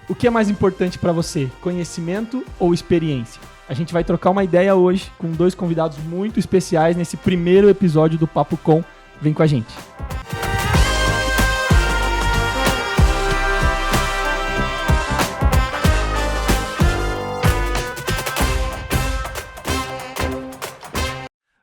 O que é mais importante para você, conhecimento ou experiência? A gente vai trocar uma ideia hoje com 2 convidados muito especiais nesse primeiro episódio do Papo Com. Vem com a gente.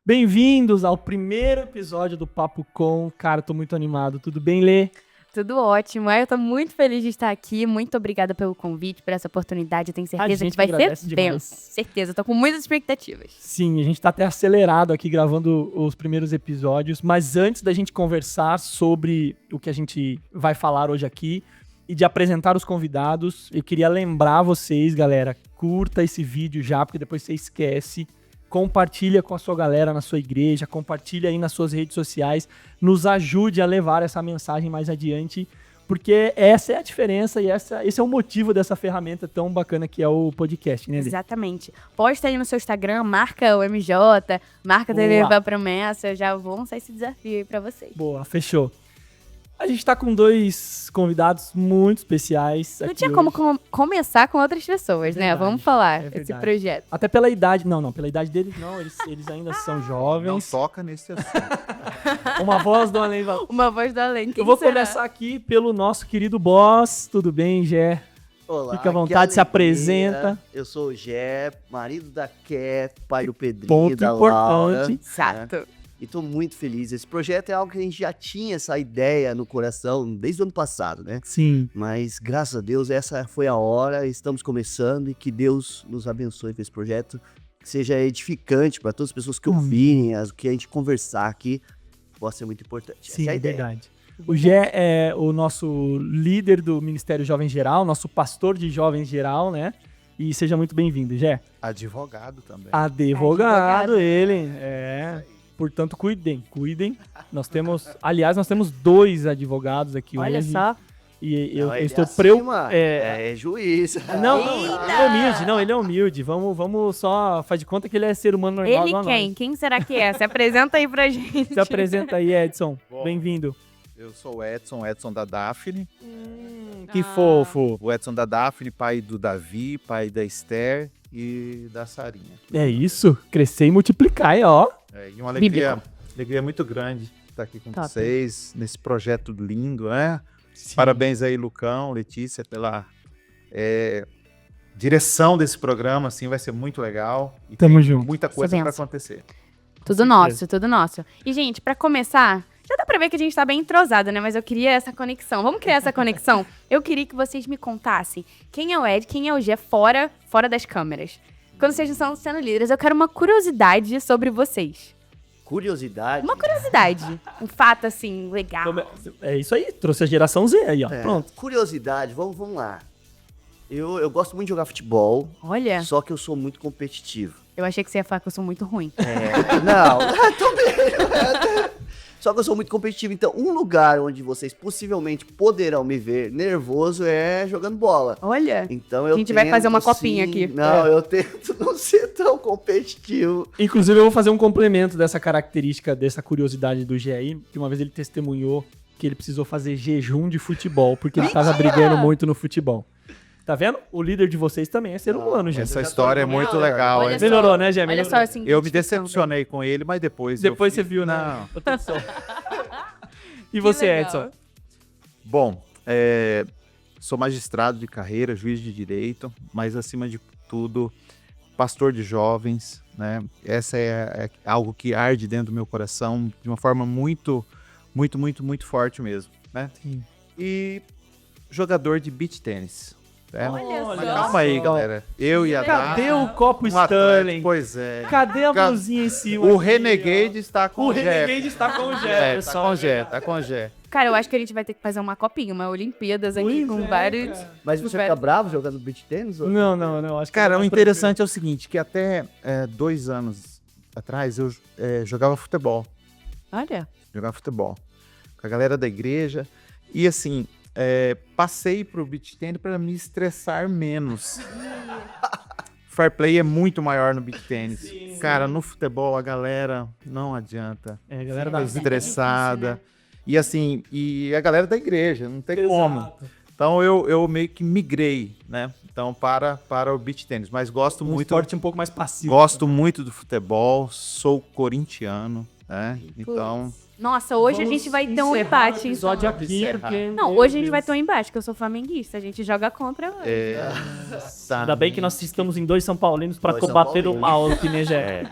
Bem-vindos ao primeiro episódio do Papo Com. Cara, tô muito animado. Tudo bem, Lê? Tudo ótimo. Eu tô muito feliz de estar aqui. Muito obrigada pelo convite, por essa oportunidade. Eu tenho certeza que vai ser denso. Certeza, tô com muitas expectativas. Sim, a gente tá até acelerado aqui gravando os primeiros episódios. Mas antes da gente conversar sobre o que a gente vai falar hoje aqui e de apresentar os convidados, eu queria lembrar vocês, galera, curta esse vídeo já, porque depois você esquece. Compartilha com a sua galera na sua igreja, compartilha aí nas suas redes sociais, nos ajude a levar essa mensagem mais adiante, porque essa é a diferença e esse é o motivo dessa ferramenta tão bacana que é o podcast, né, Lê? Exatamente. Posta aí no seu Instagram, marca o MJ, marca o Deliver a Promessa, eu já vou lançar esse desafio aí pra vocês. Boa, fechou. A gente tá com 2 convidados muito especiais. Não tinha como começar com outras pessoas, né? Verdade, Vamos falar verdade. esse projeto. Até pela idade, não, pela idade deles não, eles ainda são Não jovens. toca nesse assunto. Uma voz do além. Uma voz do além. Quem Eu vou será? começar aqui pelo nosso querido boss. Tudo bem, Gé? Olá, Fica à que vontade, se alegria. apresenta. Eu sou o Gé, marido da Ké, pai do Pedrinho, Ponto da Laura. importante. Exato. E tô muito feliz. Esse projeto é algo que a gente já tinha essa ideia no coração desde o ano passado, né? Sim. Mas, graças a Deus, essa foi a hora, estamos começando e que Deus nos abençoe com esse projeto, que seja edificante para todas as pessoas que ouvirem, o que a gente conversar aqui, possa ser muito importante. Sim, essa é a é ideia. verdade. O Gé é o nosso líder do Ministério Jovem Geral, nosso pastor de Jovens Geral, né? E seja muito bem-vindo, Gé. Advogado também. Advogado, ele. Portanto, cuidem. Nós temos 2 advogados aqui Olha hoje. só. E eu Ele estou acima, é juiz. Não, ele é humilde. Vamos só fazer de conta que ele é ser humano normal. Ele igual a quem? nós. Quem será que é? Se apresenta aí pra gente. Se apresenta aí, Edson. Bom. Bem-vindo. Eu sou o Edson da Daphne. Que fofo. O Edson da Daphne, pai do Davi, pai da Esther e da Sarinha. É isso. Crescer e multiplicar, aí, ó. E uma alegria muito grande estar aqui com Top. vocês, nesse projeto lindo, né? Sim. Parabéns aí, Lucão, Letícia, pela direção desse programa, assim, vai ser muito legal. E Tamo tem junto. muita coisa Essa para benção. acontecer. Tudo certeza. nosso, tudo nosso. E, gente, pra começar, já dá pra ver que a gente tá bem entrosado, né? Mas eu queria essa conexão. Vamos criar essa conexão? Eu queria que vocês me contassem quem é o Ed, quem é o Gé fora das câmeras. Quando vocês estão sendo líderes, eu quero uma curiosidade sobre vocês. Curiosidade. Uma curiosidade. Um fato, assim, legal. É isso aí. Trouxe a geração Z aí, ó. É, Pronto. Curiosidade, vamos lá. Eu gosto muito de jogar futebol, Olha, só que eu sou muito competitivo. eu achei que você ia falar que eu sou muito ruim. Não, também. Só que eu sou muito competitivo. Então, um lugar onde vocês possivelmente poderão me ver nervoso é jogando bola. Olha, Então, eu A gente vai fazer uma tento, copinha sim, aqui. Não, eu tento não ser tão competitivo. Inclusive, eu vou fazer um complemento dessa característica, dessa curiosidade do Gé aí, que uma vez ele testemunhou que ele precisou fazer jejum de futebol, porque ele tava brigando muito no futebol. Tá vendo? O líder de vocês também é ser humano, Gé. Essa já tô história é com muito ela. legal. Olha hein? só. Melhorou, né, Gé? olha Melhorou. só, assim. Eu me decepcionei com ele, mas depois Depois eu você viu, né? Não. Outra opção. E você, legal. Edson? Bom, sou magistrado de carreira, juiz de direito, mas acima de tudo, pastor de jovens, né? Essa é algo que arde dentro do meu coração de uma forma muito, muito, muito, muito forte mesmo, né? Sim. E jogador de beach tênis. Né? Olha Mas só. calma aí, galera. Eu e a Cadê Dá, o copo um atleta, Stanley? Pois é. Cadê a Ca- blusinha em cima? O aqui, Renegade está ó? com O o Jé. Renegade está com o Tá Jé. com o Jé, tá com o Jé. Cara, eu acho que a gente vai ter que fazer uma copinha, uma Olimpíadas aqui Pois com é, vários... cara. Mas você fica bravo jogando beach tênis? ou- Não. Acho que Cara, é o mais interessante é o seguinte, que até 2 anos atrás eu jogava futebol. Olha, Jogava futebol com a galera da igreja. E assim, passei pro beach tennis para me estressar menos. Fair play é muito maior no beach tennis. Sim. Cara, no futebol a galera não adianta. É, a galera Tá da estressada. difícil, né? E assim, e a galera da igreja, não tem como. Então eu meio que migrei, né? Então para o beach tênis, mas gosto Um muito, esporte um pouco mais passivo. gosto muito do futebol, sou corintiano, né? Então, Nossa, hoje a Vamos gente vai ter um encerrar o embate. episódio aqui, Encerrar. porque... Não, meu hoje a gente vai Deus. ter um embate, que eu sou flamenguista. A gente joga contra. tá. Ainda bem que nós estamos em 2 São Paulinos pra Dois São combater o Paulinos. mal que nem é.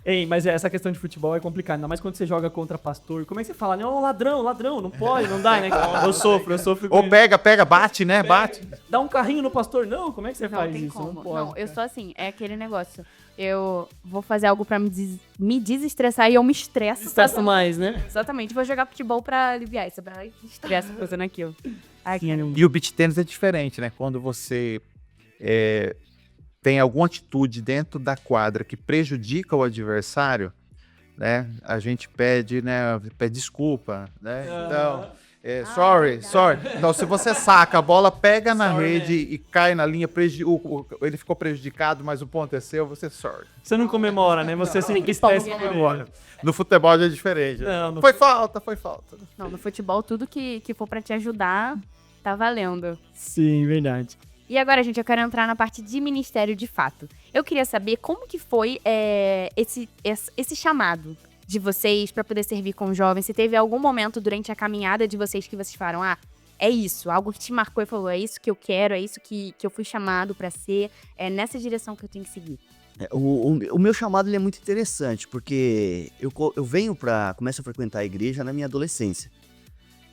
Ei, mas essa questão de futebol é complicada, ainda mais quando você joga contra pastor. Como é que você fala? Não, ladrão, não pode, não dá, né? Eu sofro. Ou pega, bate, né? Bate. Dá um carrinho no pastor, não? Como é que você Não faz tem isso? como. Não pode. Não, eu sou assim, é aquele negócio. Eu vou fazer algo pra me desestressar e eu me estresso. Estressa mais, né? Exatamente, vou jogar futebol pra aliviar isso, pra estresse fazendo aquilo. Ai, cara. E o beach tênis é diferente, né? Quando você tem alguma atitude dentro da quadra que prejudica o adversário, né? A gente pede desculpa, né? Então, sorry. Então, se você saca, a bola pega na Sorry, rede e cai na linha, ele ficou prejudicado, mas o ponto é seu, você sorry. Você não comemora, né? Você sempre estressa por ele. No futebol é diferente. Não, no Foi falta. Não, no futebol, tudo que for pra te ajudar, tá valendo. Sim, verdade. E agora, gente, eu quero entrar na parte de ministério de fato. Eu queria saber como que foi esse chamado de vocês pra poder servir com jovens. Se teve algum momento durante a caminhada de vocês que vocês falaram, é isso, algo que te marcou e falou, é isso que eu quero, é isso que eu fui chamado pra ser, é nessa direção que eu tenho que seguir. O meu chamado ele é muito interessante, porque eu começo a frequentar a igreja na minha adolescência.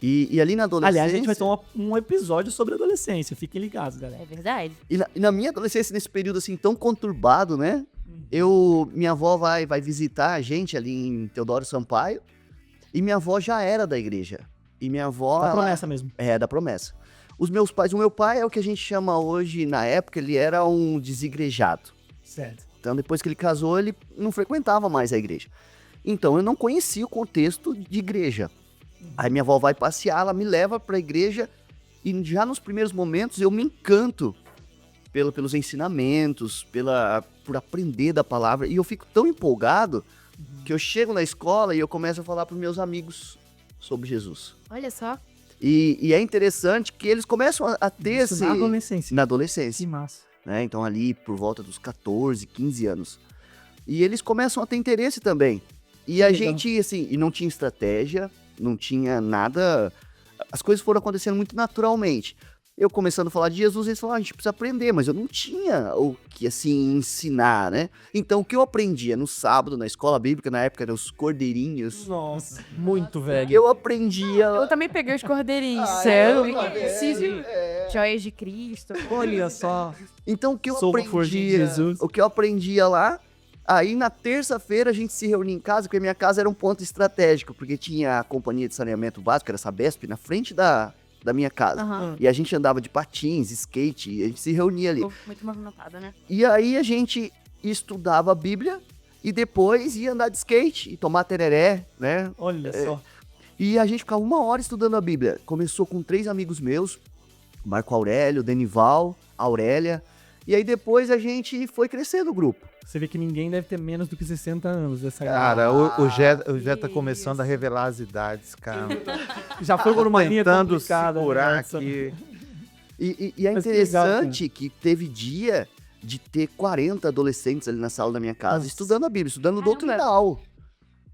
E ali na adolescência... Aliás, a gente vai ter um episódio sobre adolescência. Fiquem ligados, galera. É verdade? E na minha adolescência, nesse período assim tão conturbado, né? Minha avó vai visitar a gente ali em Teodoro Sampaio, e minha avó já era da igreja. E minha avó... Da ela- promessa mesmo. É, da promessa. Os meus pais, o meu pai é o que a gente chama hoje, na época, ele era um desigrejado. Certo. Então, depois que ele casou, ele não frequentava mais a igreja. Então, eu não conhecia o contexto de igreja. Aí minha avó vai passear, ela me leva pra igreja e já nos primeiros momentos eu me encanto pelos ensinamentos, por aprender da palavra. E eu fico tão empolgado que eu chego na escola e eu começo a falar pros meus amigos sobre Jesus. Olha só. E é interessante que eles começam a ter Isso esse... na adolescência. Na adolescência. Que massa. Né? Então ali por volta dos 14, 15 anos. E eles começam a ter interesse também. E a Legal. gente, assim, e não tinha estratégia, não tinha nada... As coisas foram acontecendo muito naturalmente. Eu começando a falar de Jesus, eles falaram, a gente precisa aprender, mas eu não tinha o que, assim, ensinar, né? Então, o que eu aprendia no sábado, na escola bíblica, na época, eram os cordeirinhos, Nossa, muito velho. eu aprendia... Eu também peguei os cordeirinhos. Ah, Sério? eu também. Joias de Cristo. Olha só. Então, o que eu Sou uma forjinha de aprendia, Jesus. o que eu aprendia lá, aí na terça-feira a gente se reunia em casa, porque minha casa era um ponto estratégico, porque tinha a companhia de saneamento básico, era a Sabesp, na frente da minha casa. Aham. E a gente andava de patins, skate, e a gente se reunia ali. Muito movimentada, né? E aí a gente estudava a Bíblia e depois ia andar de skate e tomar tereré, né? Olha só. E a gente ficava 1 hora estudando a Bíblia. Começou com 3 amigos meus, Marco Aurélio, Denival, Aurélia. E aí depois a gente foi crescendo o grupo. Você vê que ninguém deve ter menos do que 60 anos. Essa Cara, o Jé tá começando a revelar as idades, cara. já foi por uma linha Tentando complicada. segurar né? aqui. E é Mas que legal, interessante que teve dia de ter 40 adolescentes ali na sala da minha casa Nossa. estudando a Bíblia, estudando o Caramba. doutrinal.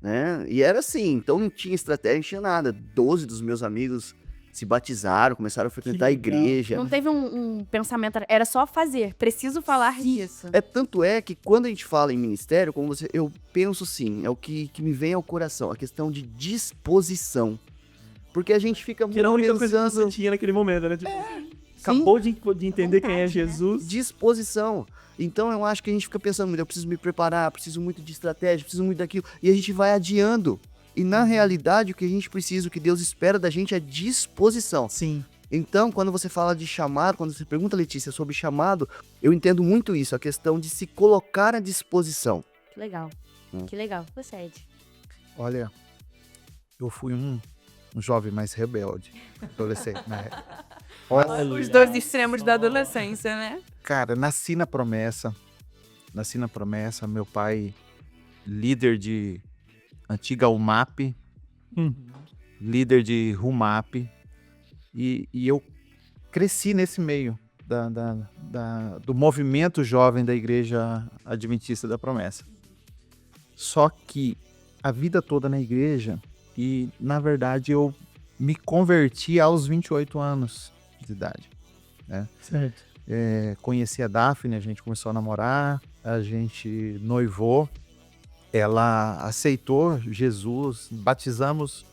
Né? E era assim, então não tinha estratégia, não tinha nada. 12 dos meus amigos se batizaram, começaram a frequentar a legal. igreja. Não teve um pensamento, era só fazer. Preciso falar disso. Tanto é que quando a gente fala em ministério, eu penso sim, é o que me vem ao coração, a questão de disposição. Porque a gente fica Que era a única coisa que pensando você tinha naquele momento, né? Tipo, acabou de entender quem é Vontade, né? Jesus. disposição. Então eu acho que a gente fica pensando muito, eu preciso me preparar, preciso muito de estratégia, preciso muito daquilo, e a gente vai adiando. E na realidade o que a gente precisa, o que Deus espera da gente é disposição. Sim. Então, quando você fala de chamado, quando você pergunta, Letícia, sobre chamado, eu entendo muito isso, a questão de se colocar à disposição. Que legal. Que legal. Você, Ed. Olha, eu fui um jovem mais rebelde, adolescente, né? Os dois extremos da adolescência, né? Cara, nasci na promessa, meu pai, líder de antiga UMAP, Uhum. líder de RUMAP, e eu cresci nesse meio do movimento jovem da Igreja Adventista da Promessa. Só que a vida toda na igreja, e na verdade eu me converti aos 28 anos de idade. Né? Certo. Conheci a Daphne, a gente começou a namorar, a gente noivou, ela aceitou Jesus, batizamos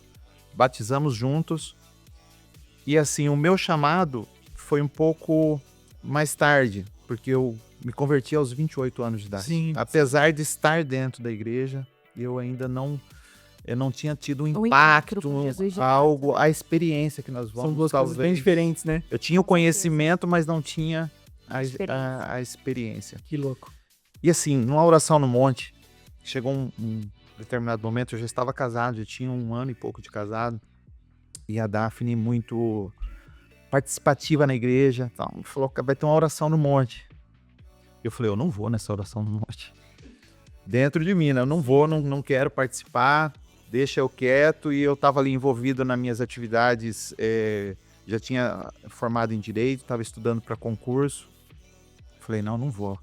juntos. E assim, o meu chamado foi um pouco mais tarde, porque eu me converti aos 28 anos de idade. Sim. Apesar de estar dentro da igreja, eu ainda não tinha tido um O impacto, encontro com Jesus de algo, a experiência que nós São vamos duas coisas bem talvez. diferentes, né? Eu tinha o conhecimento, mas não tinha Experiência. a experiência. Que louco. E assim, numa oração no monte, chegou um determinado momento, eu já estava casado, já tinha 1 ano e pouco de casado, e a Daphne muito participativa na igreja, então, falou que vai ter uma oração no monte. Eu falei, eu não vou nessa oração no monte. Dentro de mim, né? Eu não vou, não quero participar, deixa eu quieto. E eu estava ali envolvido nas minhas atividades, já tinha formado em Direito, estava estudando para concurso. Falei, não vou.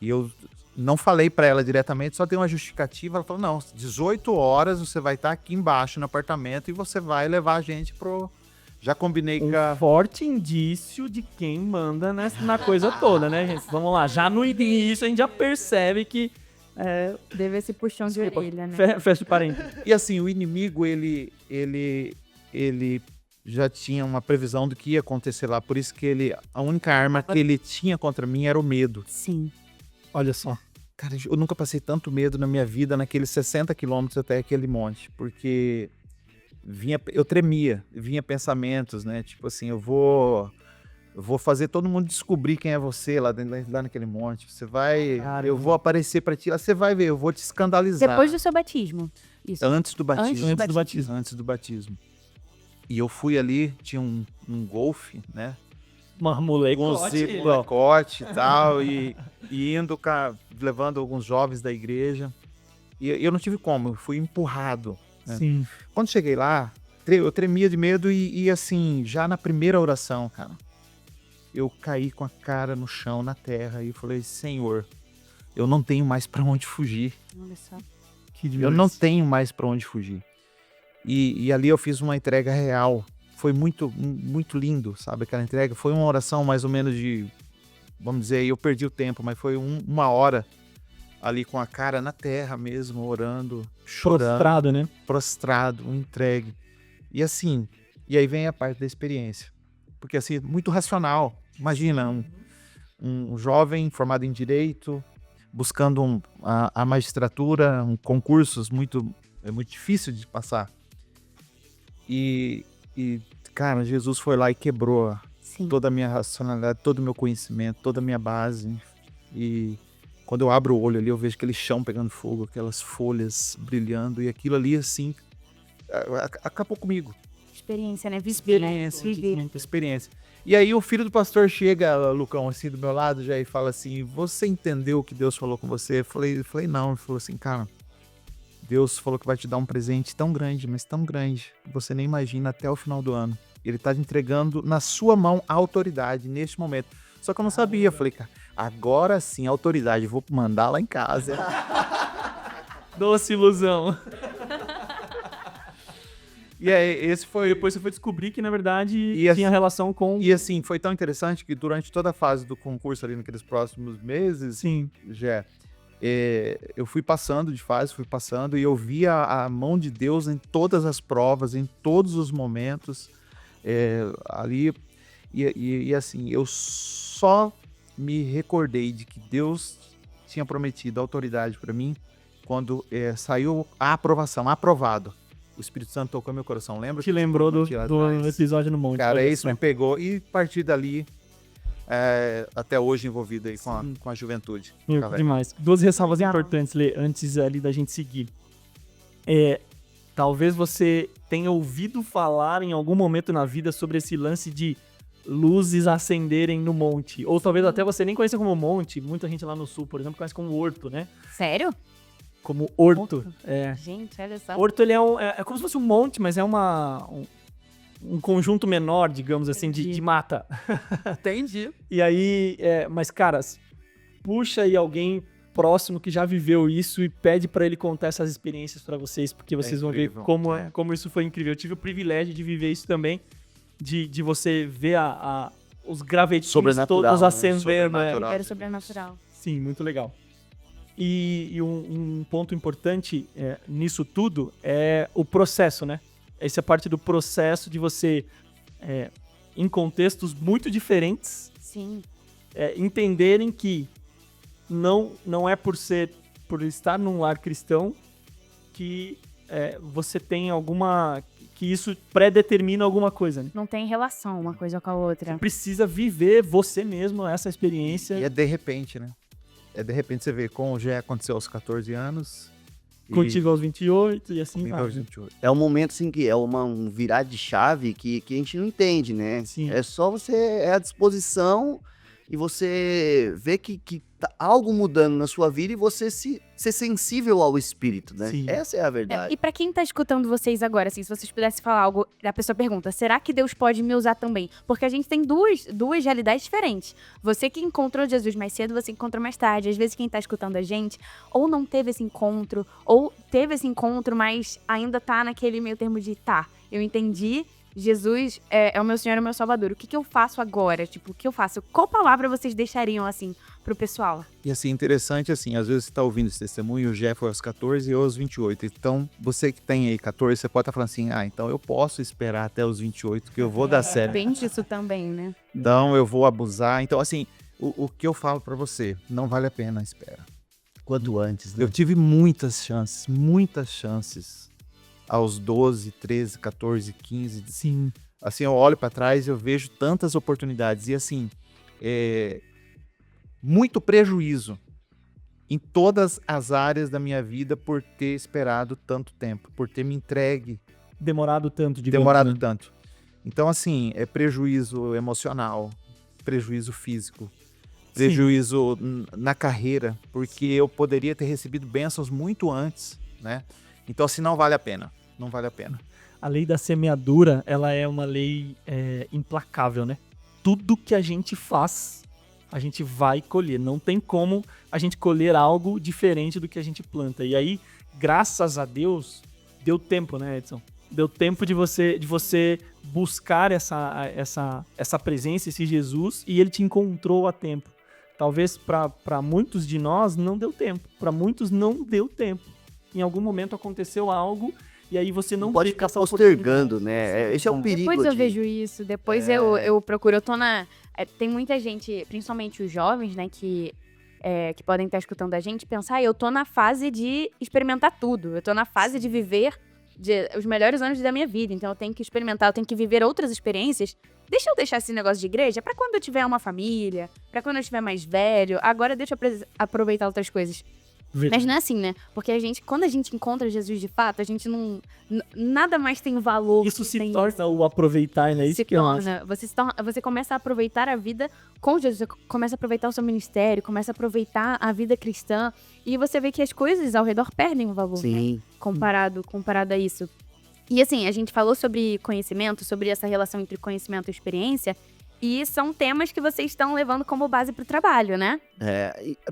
E eu não falei para ela diretamente, só dei uma justificativa. Ela falou, não, 18 horas você vai estar aqui embaixo no apartamento e você vai levar a gente pro... Já combinei com a... Forte indício de quem manda na coisa toda, né, gente? Vamos lá, já no início a gente já percebe que... Deve esse puxão de orelha, né? Fecha o parênteses. E assim, o inimigo, ele já tinha uma previsão do que ia acontecer lá. Por isso que a única arma que ele tinha contra mim era o medo. Sim. Olha só. Cara, eu nunca passei tanto medo na minha vida, naqueles 60 quilômetros até aquele monte. Porque eu tremia, vinha pensamentos, né? Tipo assim, eu vou fazer todo mundo descobrir quem é você lá naquele monte. Você vai... Caramba. Eu vou aparecer pra ti lá, você vai ver, eu vou te escandalizar. Depois do seu batismo. Isso. Antes do batismo. Antes do batismo. E eu fui ali, tinha um Golf, né? Uma Com molecote. molecote e tal, e indo, levando alguns jovens da igreja. E eu não tive como, eu fui empurrado. Né? Sim. Quando cheguei lá, eu tremia de medo e assim, já na primeira oração, cara, eu caí com a cara no chão, na terra, e falei, Senhor, eu não tenho mais pra onde fugir. Olha só. Eu não tenho mais pra onde fugir. E ali eu fiz uma entrega real. Foi muito, muito lindo, sabe? Aquela entrega. Foi uma oração mais ou menos de... Vamos dizer, eu perdi o tempo, mas foi 1 hora ali com a cara na terra mesmo, orando, chorando. Prostrado, né? Prostrado, entregue. E assim, e aí vem a parte da experiência. Porque assim, muito racional. Imagina, um jovem formado em Direito, buscando a magistratura, concursos é muito difícil de passar. E, cara, Jesus foi lá e quebrou Sim. toda a minha racionalidade, todo o meu conhecimento, toda a minha base. E quando eu abro o olho ali, eu vejo aquele chão pegando fogo, aquelas folhas brilhando, e aquilo ali, assim, acabou comigo. Experiência, né? Experiência. E aí o filho do pastor chega, Lucão, assim, do meu lado já e fala assim, você entendeu o que Deus falou com você? Eu falei não. Ele falou assim, cara, Deus falou que vai te dar um presente tão grande, mas tão grande, que você nem imagina até o final do ano. Ele tá te entregando na sua mão a autoridade neste momento. Só que eu não sabia. Eu falei, cara, agora sim, a autoridade, vou mandar lá em casa. Doce ilusão. E aí, esse foi... Depois você foi descobrir que, na verdade, E tinha relação com... E assim, foi tão interessante que durante toda a fase do concurso ali, naqueles próximos meses, Sim. Eu fui passando de fase, e eu via a mão de Deus em todas as provas, em todos os momentos ali. E assim, eu só me recordei de que Deus tinha prometido autoridade para mim quando saiu a aprovação, aprovado. O Espírito Santo tocou meu coração, lembra? Te lembrou do episódio no monte. Cara, isso me pegou e a partir dali, até hoje envolvido aí com a juventude. Demais. 2 ressalvas importantes, Lê, antes ali da gente seguir. Talvez você tenha ouvido falar em algum momento na vida sobre esse lance de luzes acenderem no monte. Ou talvez até você nem conheça como monte. Muita gente lá no sul, por exemplo, conhece como horto, né? Sério? Como horto. Gente, olha só. Horto, ele é como se fosse um monte, mas é um um conjunto menor, digamos assim, de mata. Entendi. E aí, mas cara, puxa aí alguém próximo que já viveu isso e pede pra ele contar essas experiências pra vocês, porque vocês vão ver incrível, como isso foi incrível. Eu tive o privilégio de viver isso também, de você ver os gravetinhos Sobrenatural, todos né? acendendo. Sobrenatural. Era sobrenatural. Sim, muito legal. E um ponto importante nisso tudo é o processo, né? Essa é a parte do processo de você, em contextos muito diferentes, Sim. entenderem que não é por estar num lar cristão que você tem que isso predetermina alguma coisa, né? Não tem relação uma coisa com a outra. Precisa viver você mesmo essa experiência. E é de repente, né? De repente você vê, com o Gé aconteceu aos 14 anos. Contigo aos 28 e assim comigo vai. aos 28. É um momento assim que é um virar de chave que a gente não entende, né? Sim. É só você à disposição e você vê que tá algo mudando na sua vida e você ser sensível ao espírito, né? Sim. Essa é a verdade. E pra quem tá escutando vocês agora, assim, se vocês pudessem falar algo, a pessoa pergunta, será que Deus pode me usar também? Porque a gente tem duas realidades diferentes. Você que encontrou Jesus mais cedo, você encontrou mais tarde. Às vezes quem tá escutando a gente, ou não teve esse encontro, ou teve esse encontro, mas ainda tá naquele meio termo de, eu entendi, Jesus é o meu Senhor, é o meu Salvador. O que eu faço agora? Tipo, o que eu faço? Qual palavra vocês deixariam, assim, pro pessoal? E assim, interessante assim, às vezes você tá ouvindo esse testemunho, o Gé foi aos 14 e eu aos 28. Então, você que tem aí 14, você pode estar falando assim, então eu posso esperar até os 28 que eu vou dar certo. Bem disso também, né? Então, eu vou abusar. Então, assim, o que eu falo pra você, não vale a pena a espera. Quanto antes, né? Eu tive muitas chances aos 12, 13, 14, 15. Sim. Assim, eu olho pra trás e eu vejo tantas oportunidades. E assim, muito prejuízo em todas as áreas da minha vida por ter esperado tanto tempo, por ter me entregue, Demorado tanto, demorado tanto. Então, assim, é prejuízo emocional, prejuízo físico, prejuízo na carreira, porque eu poderia ter recebido bênçãos muito antes, né? Então, assim, não vale a pena. Não vale a pena. A lei da semeadura, ela é uma lei implacável, né? Tudo que a gente faz, a gente vai colher. Não tem como a gente colher algo diferente do que a gente planta. E aí, graças a Deus, deu tempo, né, Edson? Deu tempo de você buscar essa presença, esse Jesus, e ele te encontrou a tempo. Talvez para muitos de nós não deu tempo. Para muitos não deu tempo. Em algum momento aconteceu algo e aí você não pode teve ficar essa postergando, né? Esse é o perigo. Depois eu vejo isso, depois eu procuro, eu tô na... tem muita gente, principalmente os jovens, né, que podem estar escutando a gente, pensar, eu tô na fase de experimentar tudo, eu tô na fase de viver os melhores anos da minha vida, então eu tenho que experimentar, eu tenho que viver outras experiências. Deixa eu deixar esse negócio de igreja pra quando eu tiver uma família, pra quando eu estiver mais velho, agora deixa eu aproveitar outras coisas. Mas não é assim, né? Porque quando a gente encontra Jesus de fato, a gente não... Nada mais tem valor. Isso se tem torna o aproveitar, né? Isso se que eu acho. torna, você começa a aproveitar a vida com Jesus, você começa a aproveitar o seu ministério, começa a aproveitar a vida cristã, e você vê que as coisas ao redor perdem o valor, Sim. né? Comparado a isso. E assim, a gente falou sobre conhecimento, sobre essa relação entre conhecimento e experiência, e são temas que vocês estão levando como base para o trabalho, né?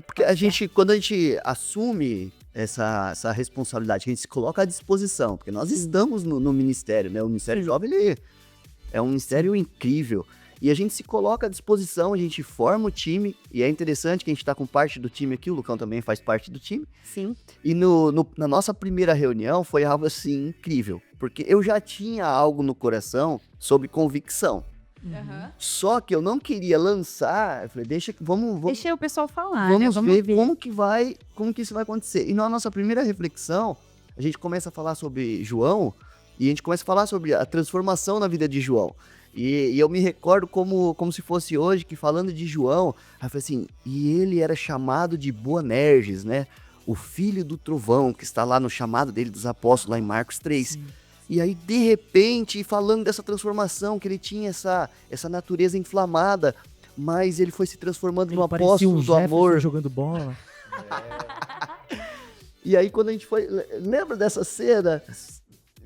Porque quando a gente assume essa responsabilidade, a gente se coloca à disposição, porque nós estamos no ministério, né? O Ministério Jovem, ele é um ministério incrível. E a gente se coloca à disposição, a gente forma o time, e é interessante que a gente está com parte do time aqui, o Lucão também faz parte do time. Sim. E na nossa primeira reunião foi algo assim incrível, porque eu já tinha algo no coração sobre convicção. Só que eu não queria lançar, eu falei, vamos Deixa o pessoal falar, vamos né? ver como que isso vai acontecer. E na nossa primeira reflexão, a gente começa a falar sobre João, e a gente começa a falar sobre a transformação na vida de João. E eu me recordo como se fosse hoje, que falando de João, eu falei assim, e ele era chamado de Boanerges, né? O filho do trovão, que está lá no chamado dele dos apóstolos, lá em Marcos 3. Sim. E aí, de repente, falando dessa transformação, que ele tinha essa natureza inflamada, mas ele foi se transformando no apóstolo do amor. Jogando bola. E aí, quando a gente foi... Lembra dessa cena?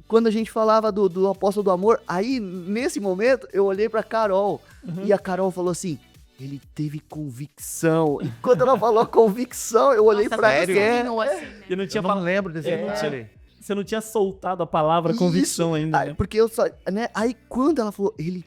quando a gente falava do apóstolo do amor, aí, nesse momento, eu olhei pra Carol, e a Carol falou assim, ele teve convicção. E quando ela falou convicção, eu olhei pra sério? Ké. Assim, né? Eu não tinha Eu não lembro desse anúncio ali. Você não tinha soltado a palavra convicção ainda. Aí, porque eu só, né? Aí quando ela falou, ele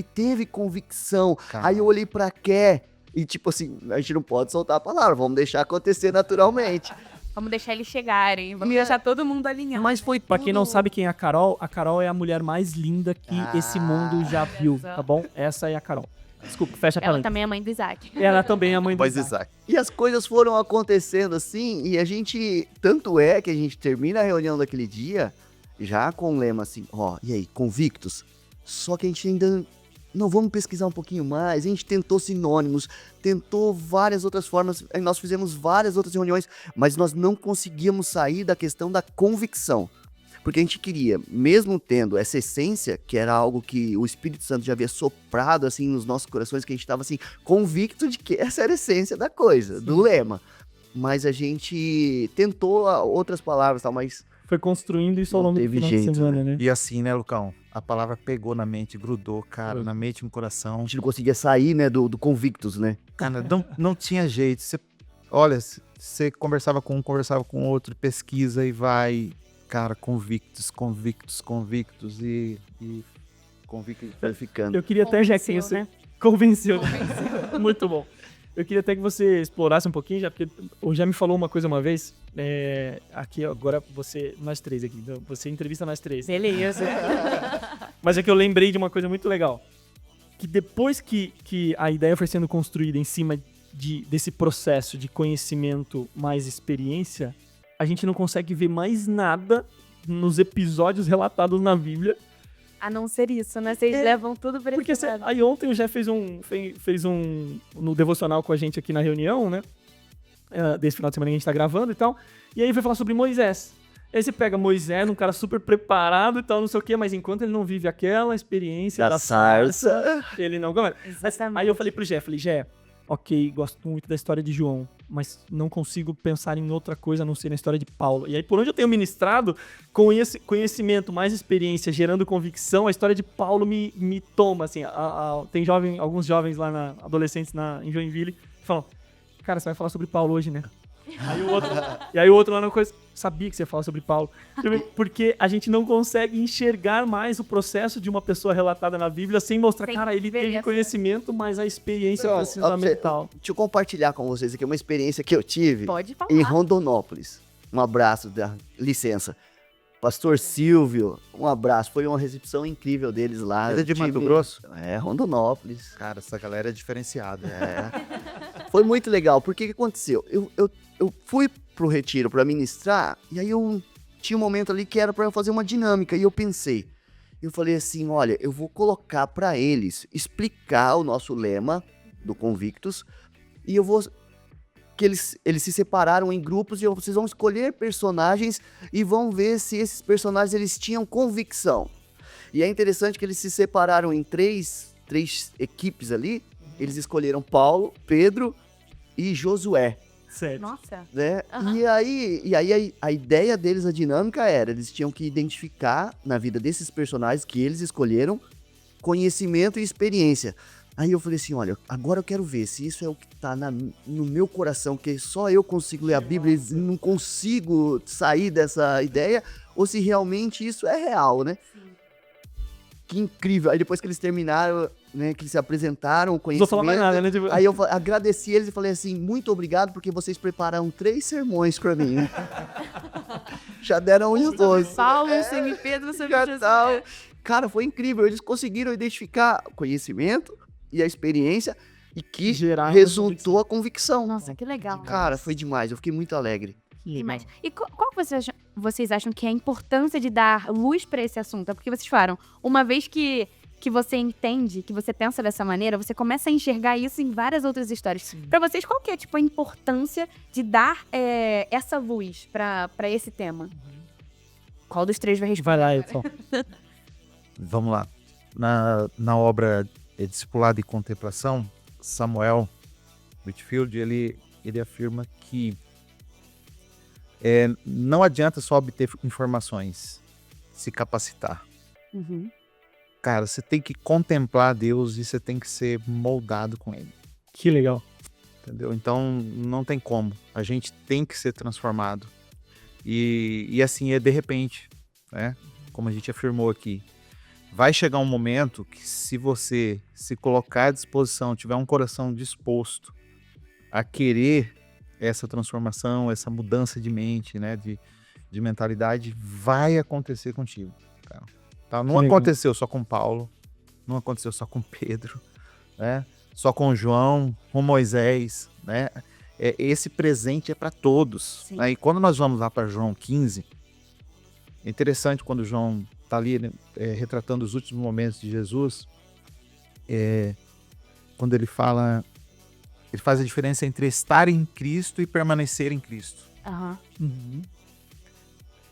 teve convicção. Caramba. Aí eu olhei pra Ké e tipo assim, a gente não pode soltar a palavra, vamos deixar acontecer naturalmente. Vamos deixar eles chegarem, vamos Minha- deixar todo mundo alinhado. Mas foi Pra quem não tudo- sabe quem é a Carol é a mulher mais linda que esse mundo já viu, só. tá bom? Essa é a Carol. Desculpa, fecha a Ela palanca. também é mãe do Isaac. Ela também é a mãe do Pois Isaac. Isaac. E as coisas foram acontecendo assim, e a gente, tanto é que a gente termina a reunião daquele dia, já com o lema assim, ó, e aí, convictos? Só que a gente ainda, não, vamos pesquisar um pouquinho mais, a gente tentou sinônimos, tentou várias outras formas, aí nós fizemos várias outras reuniões, mas nós não conseguíamos sair da questão da convicção. Porque a gente queria, mesmo tendo essa essência, que era algo que o Espírito Santo já havia soprado assim nos nossos corações, que a gente estava assim, convicto de que essa era a essência da coisa, do lema. Mas a gente tentou outras palavras, tal, mas Foi construindo isso ao Não longo do teve final jeito, de semana, né? E assim, né, Lucão? A palavra pegou na mente, grudou, cara, Foi. na mente e no coração. a gente não conseguia sair, né, do convictos, né? Cara, não tinha jeito. Olha, você conversava com um, conversava com outro, pesquisa e vai, cara, convictos e convictos. Foi ficando. Eu queria até, já que Convenceu, você né? convenceu. Muito bom. Eu queria até que você explorasse um pouquinho, já porque o já me falou uma coisa uma vez. Aqui, agora nós três aqui. Então, você entrevista nós três. Beleza. Mas é que eu lembrei de uma coisa muito legal. Que depois que a ideia foi sendo construída em cima desse processo de conhecimento mais experiência, a gente não consegue ver mais nada nos episódios relatados na Bíblia. A não ser isso, né? Vocês levam tudo pra Porque esse lado. aí ontem o Jeff fez um no devocional com a gente aqui na reunião, né? Desse final de semana que a gente tá gravando e tal. E aí vai falar sobre Moisés. Aí você pega Moisés, um cara super preparado e tal, não sei o quê, mas enquanto ele não vive aquela experiência Da sarça. ele não começa. Exatamente. Aí eu falei pro Jeff, ok, gosto muito da história de João, mas não consigo pensar em outra coisa a não ser na história de Paulo. E aí, por onde eu tenho ministrado, com esse conhecimento, mais experiência, gerando convicção, a história de Paulo me toma, assim. Tem alguns jovens lá, adolescentes em Joinville, que falam, cara, você vai falar sobre Paulo hoje, né? Aí o outro lá na coisa, sabia que você ia falar sobre Paulo. Porque a gente não consegue enxergar mais o processo de uma pessoa relatada na Bíblia sem mostrar, Sem cara, ele ver teve essa- conhecimento, mas a experiência Não, foi fundamental. Deixa eu compartilhar com vocês aqui uma experiência que eu tive Pode falar. em Rondonópolis. Um abraço, licença. Pastor Silvio, um abraço. Foi uma recepção incrível deles lá. Ele é de Eu tive- Mato Grosso? É, Rondonópolis. Cara, essa galera é diferenciada. Foi muito legal, porque o que aconteceu? Eu fui pro retiro pra ministrar, e aí eu tinha um momento ali que era pra eu fazer uma dinâmica, e eu falei assim, olha, eu vou colocar pra eles, explicar o nosso lema do Convictus, e eu vou... que eles se separaram em grupos, e vocês vão escolher personagens, e vão ver se esses personagens eles tinham convicção. E é interessante que eles se separaram em três equipes ali, eles escolheram Paulo, Pedro e Josué, Certo. Nossa. né? Aham. E aí a ideia deles, a dinâmica era, eles tinham que identificar na vida desses personagens que eles escolheram conhecimento e experiência. Aí eu falei assim, olha, agora eu quero ver se isso é o que tá no meu coração, que só eu consigo ler a Bíblia e não consigo sair dessa ideia, ou se realmente isso é real, né? Que incrível. Aí depois que eles terminaram, né, que eles se apresentaram, o Não vou conhecimento... falar mais nada, né? Tipo, Aí eu agradeci eles e falei assim, muito obrigado porque vocês prepararam 3 sermões pra mim. Já deram os 12. Paulo, Semi Pedro, Semi Já Jesus. tal. Cara, foi incrível. Eles conseguiram identificar o conhecimento e a experiência e que Gerar resultou a convicção. Nossa, que legal. Cara, foi demais. Eu fiquei muito alegre. Demais. E qual que vocês acham que é a importância de dar luz pra esse assunto? É porque vocês falaram, uma vez que você entende, que você pensa dessa maneira, você começa a enxergar isso em várias outras histórias. Pra vocês, qual que é tipo, a importância de dar essa luz pra esse tema? Qual dos três vai responder? Vai lá, Edson. Vamos lá. Na obra Discipulado e Contemplação, Samuel Whitfield, ele afirma que não adianta só obter informações, se capacitar. Uhum. Cara, você tem que contemplar Deus e você tem que ser moldado com Ele. Que legal. Entendeu? Então, não tem como. A gente tem que ser transformado. E assim, é de repente, né? Como a gente afirmou aqui. Vai chegar um momento que, se você se colocar à disposição, tiver um coração disposto a querer essa transformação, essa mudança de mente, né? De mentalidade, vai acontecer contigo. Tá? Não aconteceu só com Paulo, não aconteceu só com Pedro, né? Só com João, com Moisés, né? Esse presente é para todos. Né? E quando nós vamos lá para João 15, é interessante quando João está ali retratando os últimos momentos de Jesus, quando ele fala, ele faz a diferença entre estar em Cristo e permanecer em Cristo. Uhum.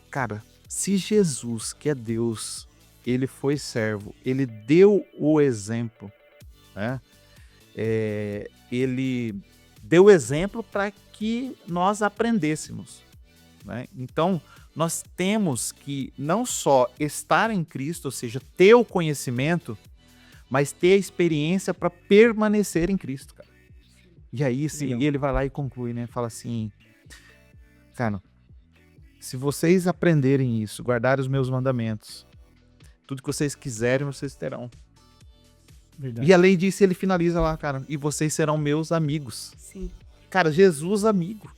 Cara, se Jesus, que é Deus, ele foi servo, ele deu o exemplo, né? Ele deu o exemplo para que nós aprendêssemos, né? Então, nós temos que não só estar em Cristo, ou seja, ter o conhecimento, mas ter a experiência para permanecer em Cristo, cara. E aí, sim, ele vai lá e conclui, né? Fala assim, cara, se vocês aprenderem isso, guardarem os meus mandamentos, tudo que vocês quiserem, vocês terão. Verdade. E além disso, ele finaliza lá, cara, e vocês serão meus amigos. Sim. Cara, Jesus amigo.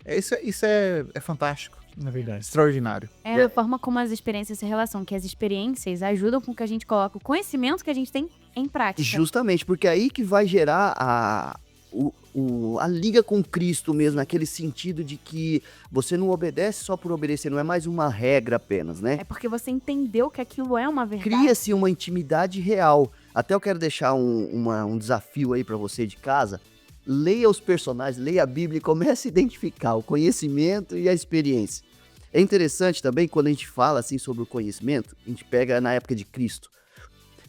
Isso é fantástico. Na verdade. Extraordinário. É a forma como as experiências se relacionam, que as experiências ajudam com que a gente coloque o conhecimento que a gente tem em prática. Justamente, porque aí que vai gerar a liga com Cristo mesmo, naquele sentido de que você não obedece só por obedecer, não é mais uma regra apenas, né? É porque você entendeu que aquilo é uma verdade. Cria-se uma intimidade real. Até eu quero deixar um desafio aí pra você de casa. Leia os personagens, leia a Bíblia e comece a identificar o conhecimento e a experiência. É interessante também, quando a gente fala assim sobre o conhecimento, a gente pega na época de Cristo.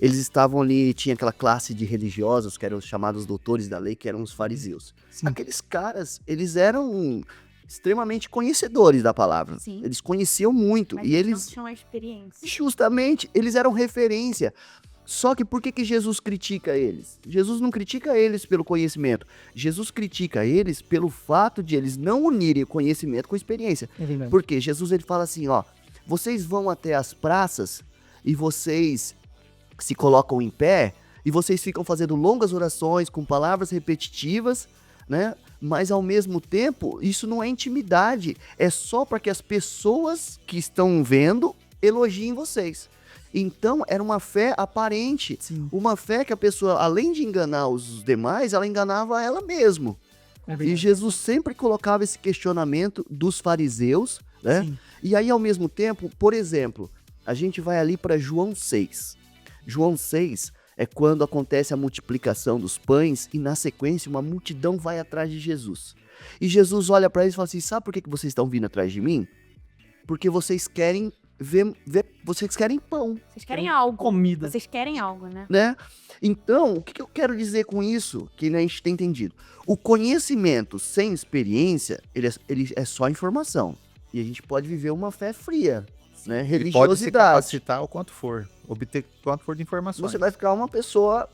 Eles estavam ali, tinha aquela classe de religiosos, que eram os chamados doutores da lei, que eram os fariseus. Sim. Aqueles caras, eles eram extremamente conhecedores da palavra. Sim. Eles conheciam muito. Mas e eles, não tinham a experiência. justamente, eles eram referência. Só que por que Jesus critica eles? Jesus não critica eles pelo conhecimento. Jesus critica eles pelo fato de eles não unirem conhecimento com experiência. É verdade. Porque Jesus, ele fala assim, ó, vocês vão até as praças e vocês se colocam em pé e vocês ficam fazendo longas orações com palavras repetitivas, né? Mas ao mesmo tempo, isso não é intimidade, é só para que as pessoas que estão vendo elogiem vocês. Então, era uma fé aparente, Sim. uma fé que a pessoa, além de enganar os demais, ela enganava ela mesma. É E verdade. Jesus sempre colocava esse questionamento dos fariseus, né? Sim. E aí, ao mesmo tempo, por exemplo, a gente vai ali para João 6. João 6 é quando acontece a multiplicação dos pães e, na sequência, uma multidão vai atrás de Jesus. E Jesus olha para eles e fala assim, sabe por que vocês estão vindo atrás de mim? Porque vocês querem vocês querem pão, Vocês querem algo. Comida. Vocês querem algo, né? né? Então, o que eu quero dizer com isso, que a gente tem entendido? O conhecimento sem experiência, ele é só informação. E a gente pode viver uma fé fria, né? Ele pode se Religiosidade. capacitar o quanto for, obter o quanto for de informações. Você vai ficar uma pessoa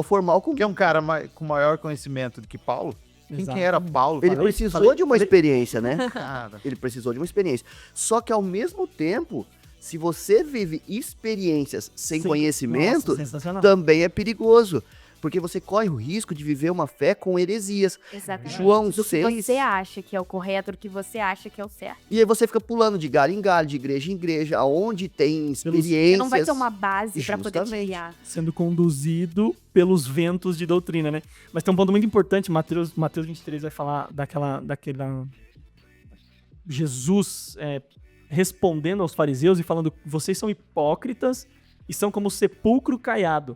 formal com Porque um cara com maior conhecimento do que Paulo, Exato. quem era Paulo? Ele precisou de uma experiência, né? Cara, Ele precisou de uma experiência. Só que ao mesmo tempo, se você vive experiências sem Sim. conhecimento, Nossa, sensacional. também é perigoso. Porque você corre o risco de viver uma fé com heresias. Exatamente. João do que 6. você acha que é o correto, do que você acha que é o certo. E aí você fica pulando de galho em galho, de igreja em igreja, aonde tem experiências. Você não vai ter uma base pra poder te Justamente. guiar. Sendo conduzido pelos ventos de doutrina, né? Mas tem um ponto muito importante, Mateus 23 vai falar daquela Jesus respondendo aos fariseus e falando, vocês são hipócritas e são como sepulcro caiado.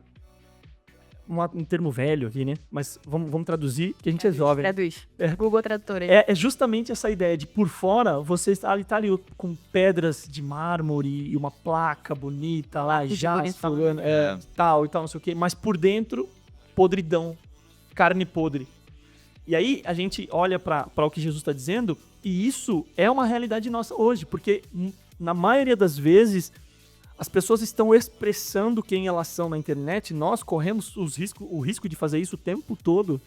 Um termo velho aqui, né? Mas vamos traduzir, que a gente é jovem. Traduz. É. Google Tradutor aí. É justamente essa ideia de, por fora, você está ali com pedras de mármore e uma placa bonita lá, Tudo já bonitão. falando, tal e tal, não sei o quê, mas por dentro, podridão, carne podre. E aí a gente olha para o que Jesus está dizendo e isso é uma realidade nossa hoje, porque na maioria das vezes, as pessoas estão expressando quem elas são na internet. Nós corremos o risco de fazer isso o tempo todo,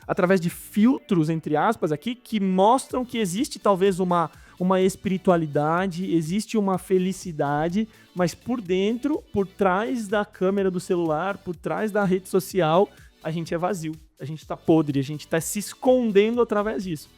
através de filtros, entre aspas, aqui, que mostram que existe talvez uma espiritualidade, existe uma felicidade, mas por dentro, por trás da câmera do celular, por trás da rede social, a gente é vazio, a gente tá podre, a gente tá se escondendo através disso.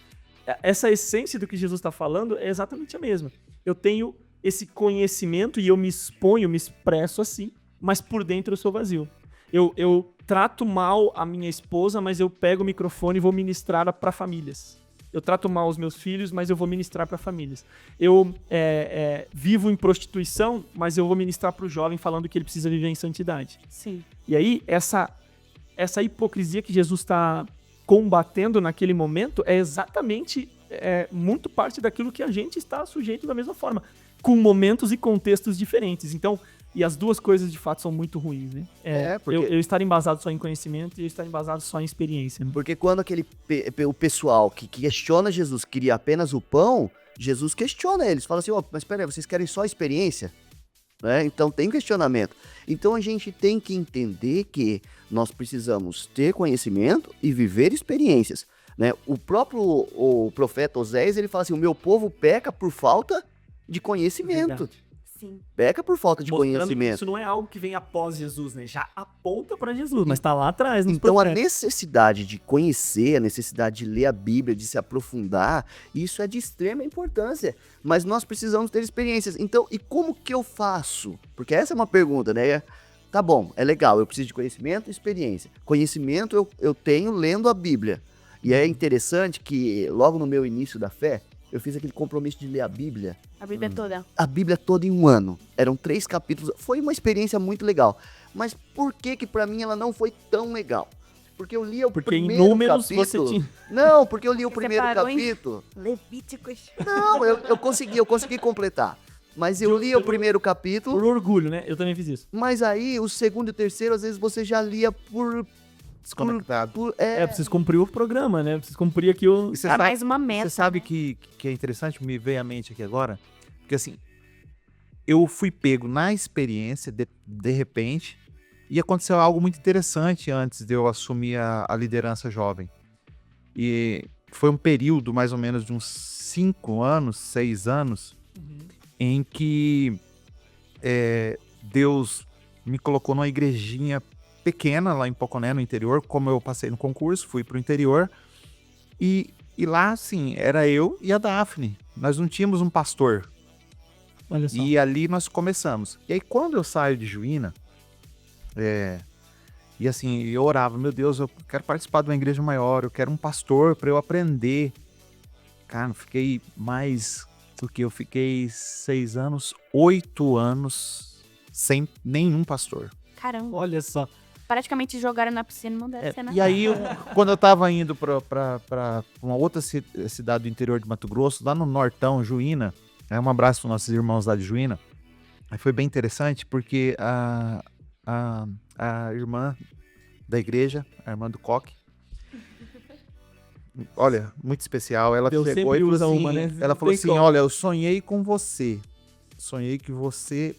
Essa essência do que Jesus está falando é exatamente a mesma. Eu tenho esse conhecimento e eu me exponho, me expresso assim, mas por dentro eu sou vazio. Eu trato mal a minha esposa, mas eu pego o microfone e vou ministrar para famílias. Eu trato mal os meus filhos, mas eu vou ministrar para famílias. Eu vivo em prostituição, mas eu vou ministrar para o jovem falando que ele precisa viver em santidade. Sim. E aí, essa hipocrisia que Jesus está combatendo naquele momento é exatamente muito parte daquilo que a gente está sujeito da mesma forma, com momentos e contextos diferentes. Então, e as duas coisas de fato são muito ruins, né? Porque... eu estar embasado só em conhecimento e eu estar embasado só em experiência. Né? Porque quando o pessoal que questiona Jesus queria apenas o pão, Jesus questiona eles. Fala assim, mas peraí, vocês querem só experiência? Né? Então tem questionamento. Então a gente tem que entender que nós precisamos ter conhecimento e viver experiências. Né? O profeta Oséias, ele fala assim, o meu povo peca por falta de conhecimento. Verdade. Sim. Peca por falta de Mostrando conhecimento. que isso não é algo que vem após Jesus, né? Já aponta para Jesus, mas tá lá atrás. Então a necessidade de conhecer, a necessidade de ler a Bíblia, de se aprofundar, isso é de extrema importância. Mas nós precisamos ter experiências. Então, e como que eu faço? Porque essa é uma pergunta, né? Tá bom, é legal, eu preciso de conhecimento e experiência. Conhecimento eu tenho lendo a Bíblia. E é interessante que logo no meu início da fé, eu fiz aquele compromisso de ler a Bíblia. A Bíblia toda. A Bíblia toda em um ano. Eram 3 capítulos. Foi uma experiência muito legal. Mas por que pra mim ela não foi tão legal? Porque eu li o primeiro em números capítulo. Você tinha... Não, porque eu li o Você primeiro parou em capítulo. Levíticos. Não, eu consegui completar. Mas eu li o primeiro capítulo. Por orgulho, né? Eu também fiz isso. Mas aí, o segundo e o terceiro, às vezes você já lia por... Desconectado. Preciso cumprir o programa, né? Preciso cumprir aqui o... E você É sabe, mais uma meta. você sabe né? que é interessante, me veio à mente aqui agora, porque assim, eu fui pego na experiência, de repente, e aconteceu algo muito interessante antes de eu assumir a liderança jovem. E foi um período mais ou menos de uns 5 anos, 6 anos, em que Deus me colocou numa igrejinha pequena lá em Poconé, no interior. Como eu passei no concurso, fui pro interior, e lá, assim, era eu e a Daphne. Nós não tínhamos um pastor. Olha só. E ali nós começamos. E aí, quando eu saio de Juína, e assim, eu orava, meu Deus, eu quero participar de uma igreja maior, eu quero um pastor para eu aprender. Cara, não fiquei mais do que eu fiquei 6 anos, 8 anos sem nenhum pastor. Caramba. Olha só. Praticamente jogaram na piscina, não deve ser nada. E aí, quando eu tava indo pra uma outra cidade do interior de Mato Grosso, lá no Nortão, Juína, um abraço para nossos irmãos lá de Juína, aí foi bem interessante, porque a irmã da igreja, a irmã do Coque, olha, muito especial, ela Deus chegou e sempre falou usa assim, uma, né? ela falou Tem assim, como. olha, eu sonhei com você, sonhei que você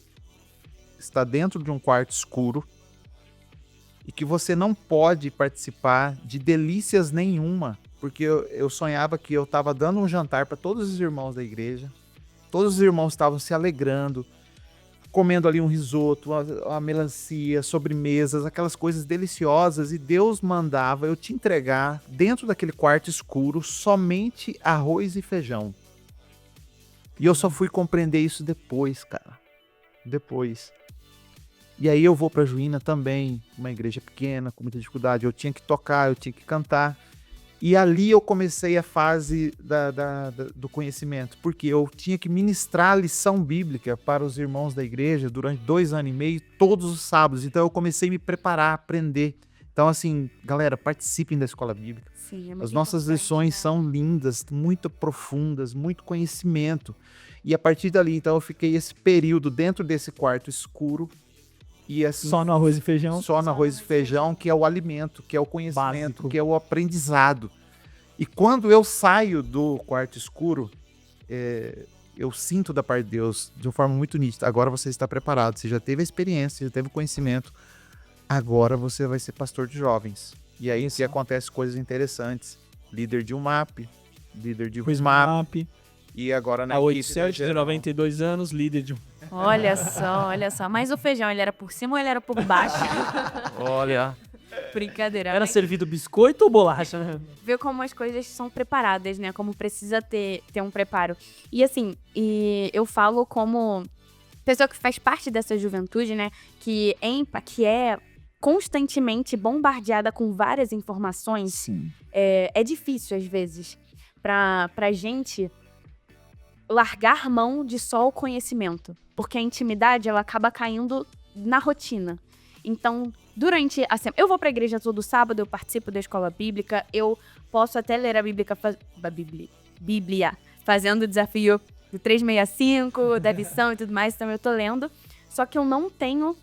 está dentro de um quarto escuro, e que você não pode participar de delícias nenhuma, porque eu sonhava que eu estava dando um jantar para todos os irmãos da igreja, todos os irmãos estavam se alegrando, comendo ali um risoto, uma melancia, sobremesas, aquelas coisas deliciosas, e Deus mandava eu te entregar dentro daquele quarto escuro somente arroz e feijão. E eu só fui compreender isso depois, cara. Depois. E aí eu vou para Juína também, uma igreja pequena, com muita dificuldade. Eu tinha que tocar, eu tinha que cantar. E ali eu comecei a fase do conhecimento, porque eu tinha que ministrar a lição bíblica para os irmãos da igreja durante 2 anos e meio, todos os sábados. Então eu comecei a me preparar, a aprender. Então assim, galera, participem da escola bíblica. Sim, é muito As nossas importante, lições né? são lindas, muito profundas, muito conhecimento. E a partir dali, então, eu fiquei esse período dentro desse quarto escuro, e assim, Só no arroz e feijão. só no arroz e feijão, que é o alimento, que é o conhecimento, Básico. que é o aprendizado. E quando eu saio do quarto escuro, eu sinto da parte de Deus de uma forma muito nítida. Agora você está preparado, você já teve a experiência, você já teve o conhecimento, agora você vai ser pastor de jovens. E aí assim, acontecem coisas interessantes. Líder de um MAP, líder de um Quiz MAP, Map, e agora na há equipe 892 anos, líder de um... Olha só, olha só. Mas o feijão, ele era por cima ou ele era por baixo? Olha, Brincadeira. Era Mas servido biscoito ou bolacha, né? ver como as coisas são preparadas, né? Como precisa ter um preparo. E assim, eu falo como pessoa que faz parte dessa juventude, né? Que é constantemente bombardeada com várias informações. Sim. É difícil, às vezes, pra gente largar mão de só o conhecimento. Porque a intimidade, ela acaba caindo na rotina. Então, durante a semana... Eu vou pra igreja todo sábado, eu participo da escola bíblica, eu posso até ler a Bíblia fazendo o desafio do 365, da lição e tudo mais, então eu tô lendo. Só que eu não tenho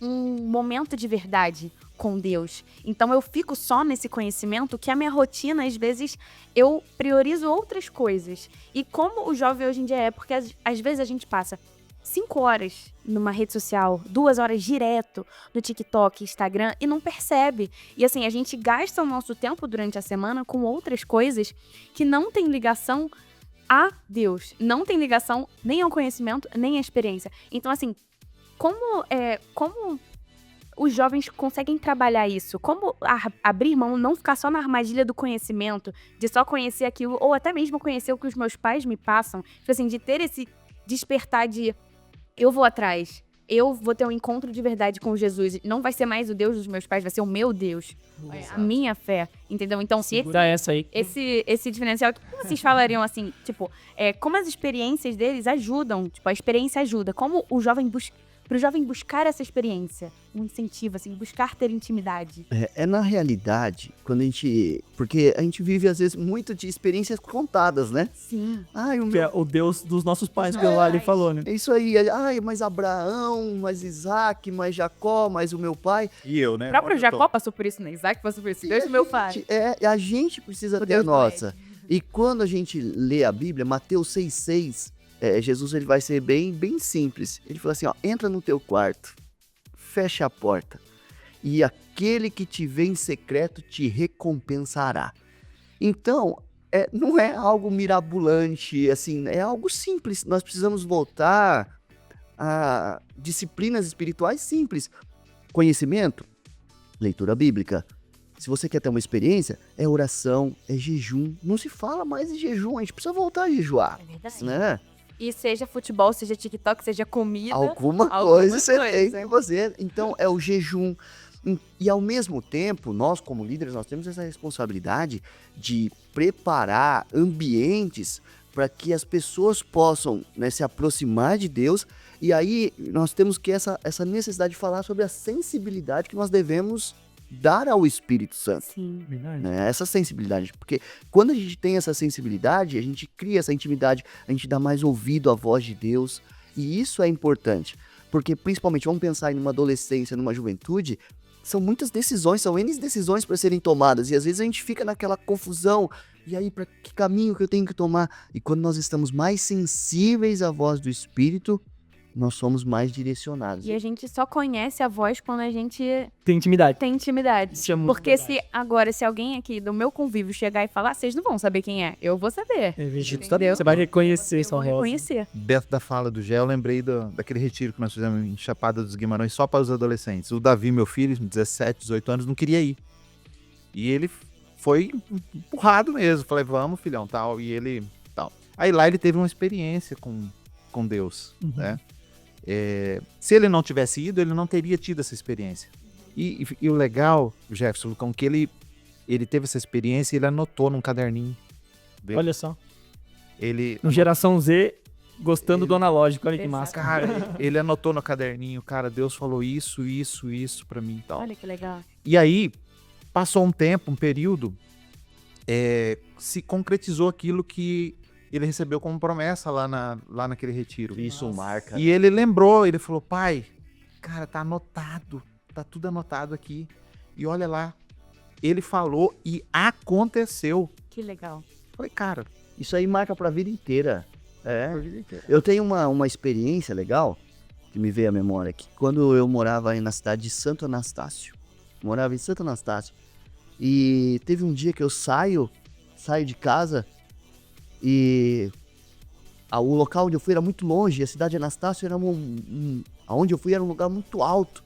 um momento de verdade com Deus. Então eu fico só nesse conhecimento que a minha rotina, às vezes, eu priorizo outras coisas. E como o jovem hoje em dia porque às vezes a gente passa 5 horas numa rede social, 2 horas direto no TikTok, Instagram, e não percebe. E assim, a gente gasta o nosso tempo durante a semana com outras coisas que não tem ligação a Deus. Não tem ligação nem ao conhecimento, nem à experiência. Então, assim, como os jovens conseguem trabalhar isso? Como abrir mão, não ficar só na armadilha do conhecimento, de só conhecer aquilo, ou até mesmo conhecer o que os meus pais me passam, tipo assim, de ter esse despertar de eu vou atrás, eu vou ter um encontro de verdade com Jesus. Não vai ser mais o Deus dos meus pais, vai ser o meu Deus. A minha fé, entendeu? Então, Segura essa aí. esse diferencial, o que vocês falariam assim, tipo, como as experiências deles ajudam, tipo, a experiência ajuda, como o jovem pro jovem buscar essa experiência, um incentivo, assim, buscar ter intimidade. Na realidade, porque a gente vive, às vezes, muito de experiências contadas, né? Sim. Ai, Que é o Deus dos nossos pais, que o Ali falou, né? é isso aí. Ai, mas Abraão, mais Isaac, mais Jacó, mais o meu pai. e eu, né? O próprio Onde eu tô? Jacó passou por isso, né? Isaac passou por isso. Deus do meu pai. A gente precisa ter a nossa. E quando a gente lê a Bíblia, Mateus 6,6, Jesus ele vai ser bem, bem simples. Ele fala assim, ó, entra no teu quarto, fecha a porta, e aquele que te vê em secreto te recompensará. Então, não é algo mirabolante, assim, é algo simples. Nós precisamos voltar a disciplinas espirituais simples. Conhecimento, leitura bíblica. Se você quer ter uma experiência, é oração, é jejum. Não se fala mais em jejum, a gente precisa voltar a jejuar, É verdade. né? E seja futebol, seja TikTok, seja comida. Alguma coisa você tem que fazer. Então, é o jejum. E, ao mesmo tempo, nós, como líderes, nós temos essa responsabilidade de preparar ambientes para que as pessoas possam, né, se aproximar de Deus. E aí, nós temos que essa necessidade de falar sobre a sensibilidade que nós devemos dar ao Espírito Santo. Sim. Verdade. Né? Essa sensibilidade, porque quando a gente tem essa sensibilidade, a gente cria essa intimidade, a gente dá mais ouvido à voz de Deus, e isso é importante, porque principalmente, vamos pensar em uma adolescência, numa juventude, são muitas decisões, são N decisões para serem tomadas, e às vezes a gente fica naquela confusão, e aí, para que caminho que eu tenho que tomar? E quando nós estamos mais sensíveis à voz do Espírito, nós somos mais direcionados. E a gente só conhece a voz quando a gente Tem intimidade. tem intimidade. Isso é muito Porque verdade. se alguém aqui do meu convívio chegar e falar, vocês não vão saber quem é. Eu vou saber. Entendeu? Você vai reconhecer Eu sua vou voz. reconhecer. Dentro da fala do Gé, eu lembrei daquele retiro que nós fizemos em Chapada dos Guimarães só para os adolescentes. O Davi, meu filho, 17, 18 anos, não queria ir. E ele foi empurrado mesmo. Falei, vamos, filhão, tal. E ele, tal. Aí lá ele teve uma experiência com Deus, né? Se ele não tivesse ido, ele não teria tido essa experiência. E o legal, Jefferson, Lucão, que ele teve essa experiência e ele anotou num caderninho dele. Olha só. Ele, No Geração Z, gostando do analógico. Olha que Exato. massa. cara, ele anotou no caderninho, cara, Deus falou isso pra mim e tal. Olha que legal. E aí, passou um tempo, um período, se concretizou aquilo que ele recebeu como promessa lá naquele retiro. Isso marca. E ele lembrou, ele falou, pai, cara, tá anotado, tá tudo anotado aqui. E olha lá, ele falou e aconteceu. Que legal. Falei, cara, Isso aí marca pra vida inteira. É. Eu tenho uma experiência legal que me veio à memória aqui. Quando eu morava aí na cidade de Santo Anastácio. Morava em Santo Anastácio. E teve um dia que eu saio de casa e o local onde eu fui era muito longe. A cidade de Anastácio era aonde eu fui era um lugar muito alto.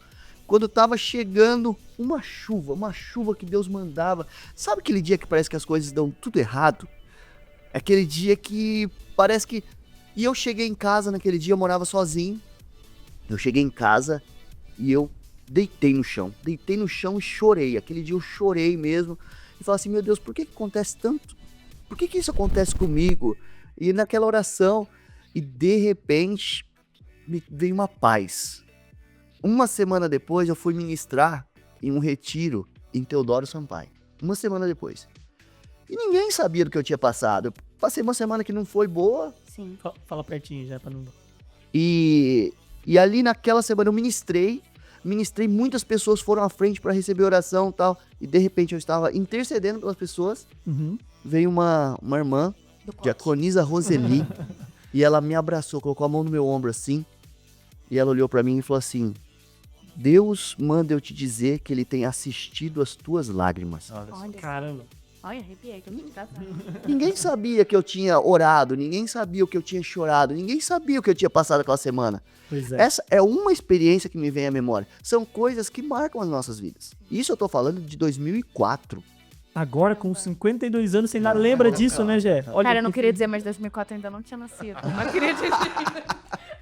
Quando tava chegando uma chuva que Deus mandava. Sabe aquele dia que parece que as coisas dão tudo errado? Aquele dia que parece que... E eu cheguei em casa naquele dia, eu morava sozinho. Eu cheguei em casa e eu deitei no chão e chorei. Aquele dia eu chorei mesmo. E falei assim, meu Deus, por que acontece tanto? Por que isso acontece comigo? E naquela oração, e de repente, me veio uma paz. Uma semana depois, eu fui ministrar em um retiro em Teodoro Sampaio. Uma semana depois. E ninguém sabia do que eu tinha passado. Eu passei uma semana que não foi boa. Sim. Fala pertinho já, pra não... E ali naquela semana eu ministrei, muitas pessoas foram à frente para receber oração e tal. E de repente eu estava intercedendo pelas pessoas. Uhum. Veio uma irmã, diaconisa Roseli, e ela me abraçou, colocou a mão no meu ombro assim. E ela olhou para mim e falou assim: Deus manda eu te dizer que ele tem assistido as tuas lágrimas. Olha, Caramba. olha, arrepiei, que eu não tinha passado. Ninguém sabia que eu tinha orado, ninguém sabia o que eu tinha chorado, ninguém sabia o que eu tinha passado aquela semana. Pois é. Essa é uma experiência que me vem à memória. São coisas que marcam as nossas vidas. Isso eu tô falando de 2004. Agora, com 52 anos, você ainda lembra disso, né, Gé? Olha Cara, eu não que- queria dizer, mas 2004 eu ainda não tinha nascido. Mas queria dizer.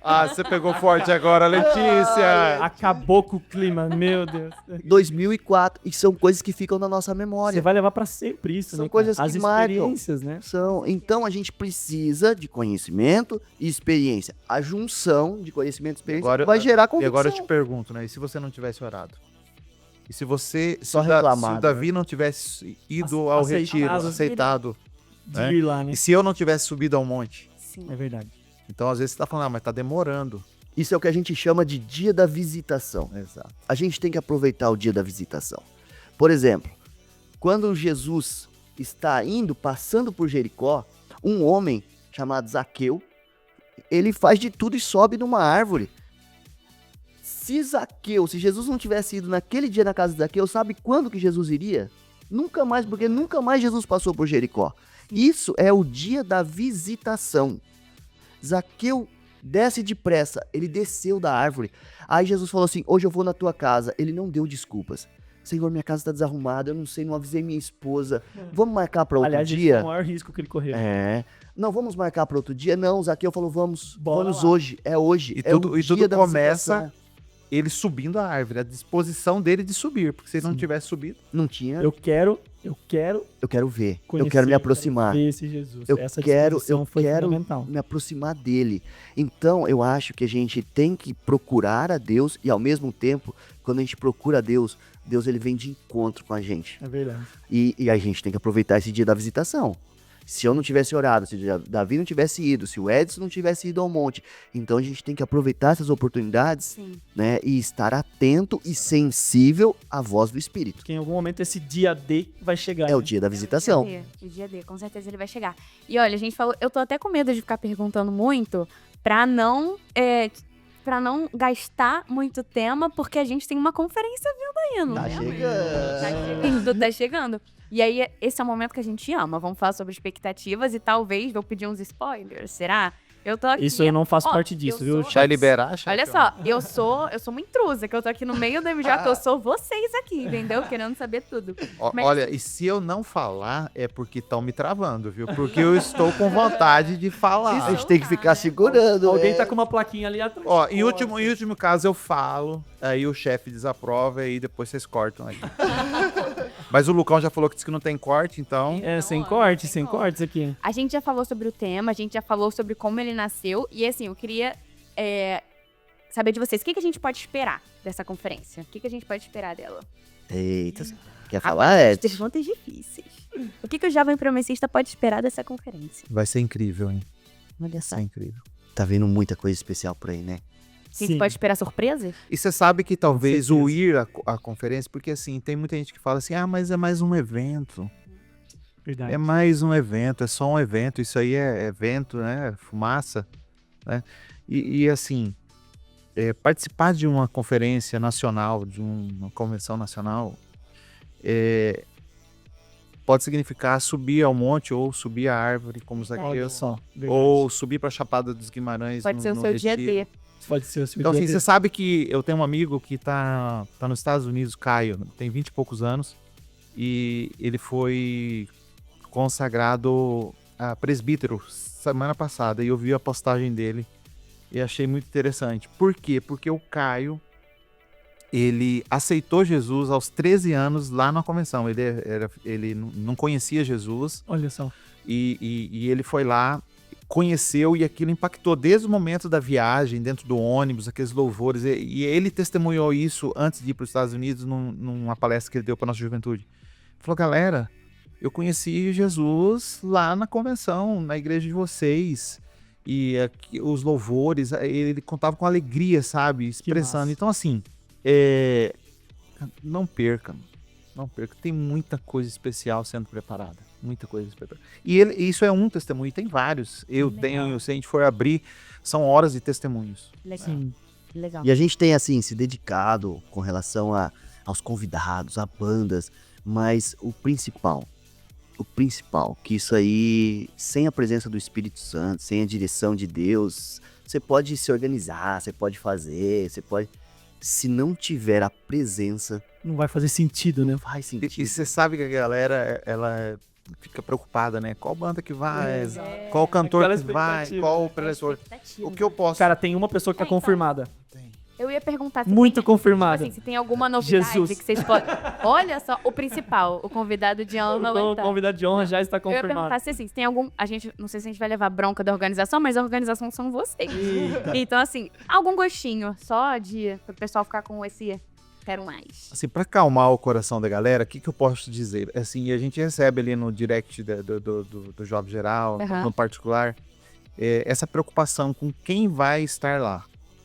Ah, você pegou forte agora, Letícia. Acabou com o clima, meu Deus. 2004. E são coisas que ficam na nossa Você memória. vai levar pra sempre isso, São né? coisas cara? As que marcam. experiências, né? Então a gente precisa de conhecimento e experiência. A junção de conhecimento e experiência Agora- vai gerar E convicção. agora eu te pergunto, né? E se você não tivesse orado? E se você... Só se reclamado, o Davi não tivesse ido ao Aceitado. retiro, aceitado. De É. ir lá, né? E se eu não tivesse subido ao monte? Sim. É verdade. Então, às vezes, você tá falando, mas tá demorando. Isso é o que a gente chama de dia da visitação. Exato. A gente tem que aproveitar o dia da visitação. Por exemplo, quando Jesus está passando por Jericó, um homem chamado Zaqueu, ele faz de tudo e sobe numa árvore. Se Jesus não tivesse ido naquele dia na casa de Zaqueu, sabe quando que Jesus iria? Nunca mais, porque nunca mais Jesus passou por Jericó. Isso é o dia da visitação. Zaqueu desce depressa, ele desceu da árvore. Aí Jesus falou assim, hoje eu vou na tua casa. Ele não deu desculpas. Senhor, minha casa está desarrumada, eu não sei, não avisei minha esposa. Vamos marcar para outro Aliás, esse foi dia? o maior risco que ele correu. Não, vamos marcar para outro dia? Não, Zaqueu falou, vamos Bora lá. hoje. É hoje. E é tudo- o e tudo dia da começa- visitação. Ele subindo a árvore, a disposição dele de subir. Porque se ele não tivesse subido... Não tinha. Eu quero Eu quero ver. conhecer, eu quero me aproximar. ver esse Jesus. Eu Essa quero disposição foi fundamental. me aproximar dele. Então, eu acho que a gente tem que procurar a Deus e, ao mesmo tempo, quando a gente procura a Deus, Deus ele vem de encontro com a gente. É verdade. E a gente tem que aproveitar esse dia da visitação. Se eu não tivesse orado, se o Davi não tivesse ido, se o Edson não tivesse ido ao monte, então a gente tem que aproveitar essas oportunidades, Sim. né, e estar atento e sensível à voz do Espírito. Porque em algum momento esse dia D vai chegar. É o né? dia da visitação. O dia D, com certeza ele vai chegar. E olha, a gente falou, eu tô até com medo de ficar perguntando muito pra não gastar muito tema, porque a gente tem uma conferência vindo aí, não Tá é? chegando. Tá chegando. E aí, esse é o momento que a gente ama. Vamos falar sobre expectativas e talvez vou pedir uns spoilers, será? Eu tô aqui. Isso eu não faço Ó, parte disso, eu viu? sou- Vai liberar, chefe? Olha só, eu sou uma intrusa, que eu tô aqui no meio do MJ, que eu sou vocês aqui, entendeu? Querendo saber tudo. Mas- Olha, e se eu não falar, é porque estão me travando, viu? Porque eu estou com vontade de A falar. gente tem que ficar segurando. Alguém é. tá com uma plaquinha ali atrás. Ó, em último caso eu falo, aí o chefe desaprova e depois vocês cortam aí. Mas o Lucão já falou que disse que não tem corte, então... É, sem ó, corte, sem sem corte. cortes aqui. A gente já falou sobre o tema, a gente já falou sobre como ele nasceu. E assim, eu queria saber de vocês, o que a gente pode esperar dessa conferência? O que a gente pode esperar dela? Eita, quer falar, Edson? Perguntas difíceis. O que o jovem promessista pode esperar dessa conferência? Vai ser incrível, hein? Olha Vai só. ser incrível. Tá vendo muita coisa especial por aí, né? A gente pode esperar surpresas? E você sabe que talvez certeza. o ir à conferência, porque assim, tem muita gente que fala assim, ah, mas é mais um evento. Verdade. É mais um evento, é só um evento. Isso aí é evento, né? Fumaça, né? E assim, participar de uma conferência nacional, de uma convenção nacional, pode significar subir ao monte ou subir a árvore, como Olha Zaqueu, só. Verdade. ou subir para a Chapada dos Guimarães. Pode ser o no seu dia retiro. D. Pode ser o seu Então, dia assim, de- você sabe que eu tenho um amigo que tá nos Estados Unidos, Caio, tem 20 e poucos anos, e ele foi consagrado a presbítero semana passada, e eu vi a postagem dele e achei muito interessante. Por quê? Porque o Caio, ele aceitou Jesus aos 13 anos lá na convenção. Ele não conhecia Jesus, Olha só. e ele foi lá, conheceu, e aquilo impactou desde o momento da viagem, dentro do ônibus, aqueles louvores, e ele testemunhou isso antes de ir para os Estados Unidos, numa palestra que ele deu para nossa juventude. Ele falou, galera, eu conheci Jesus lá na convenção, na igreja de vocês, e aqui, os louvores, ele contava com alegria, sabe, expressando. massa. Então, assim, não perca, tem muita coisa especial sendo preparada. Muita coisa especial. E isso é um testemunho, tem vários. Se a gente for abrir, são horas de testemunhos. Legal. Sim. Legal. E a gente tem, assim, se dedicado com relação aos convidados, a bandas, mas o principal, que isso aí, sem a presença do Espírito Santo, sem a direção de Deus, você pode se organizar, você pode fazer, se não tiver a presença, Não vai fazer sentido, né? não faz sentido. E você sabe que a galera, ela fica preocupada, né? Qual banda que vai? Exato. Qual cantor Aquela que vai? expectativa. Qual o preletor? Expectativa. O que eu posso... Cara, tem uma pessoa que tá É, então. confirmada. Eu ia perguntar se Muito tem, confirmada. tipo assim, se tem alguma novidade Jesus. que vocês podem... Olha só, o principal, o convidado de honra vai O estar. convidado de honra já está Eu ia confirmado. perguntar se assim, se tem algum... A gente, não sei se a gente vai levar bronca da organização, mas a organização são vocês. Então, assim, algum gostinho só para o pessoal ficar com esse... Quero mais. Assim, para acalmar o coração da galera, o que eu posso dizer? Assim, a gente recebe ali no direct do Jovem Geral, Aham. no particular, essa preocupação com quem vai estar lá,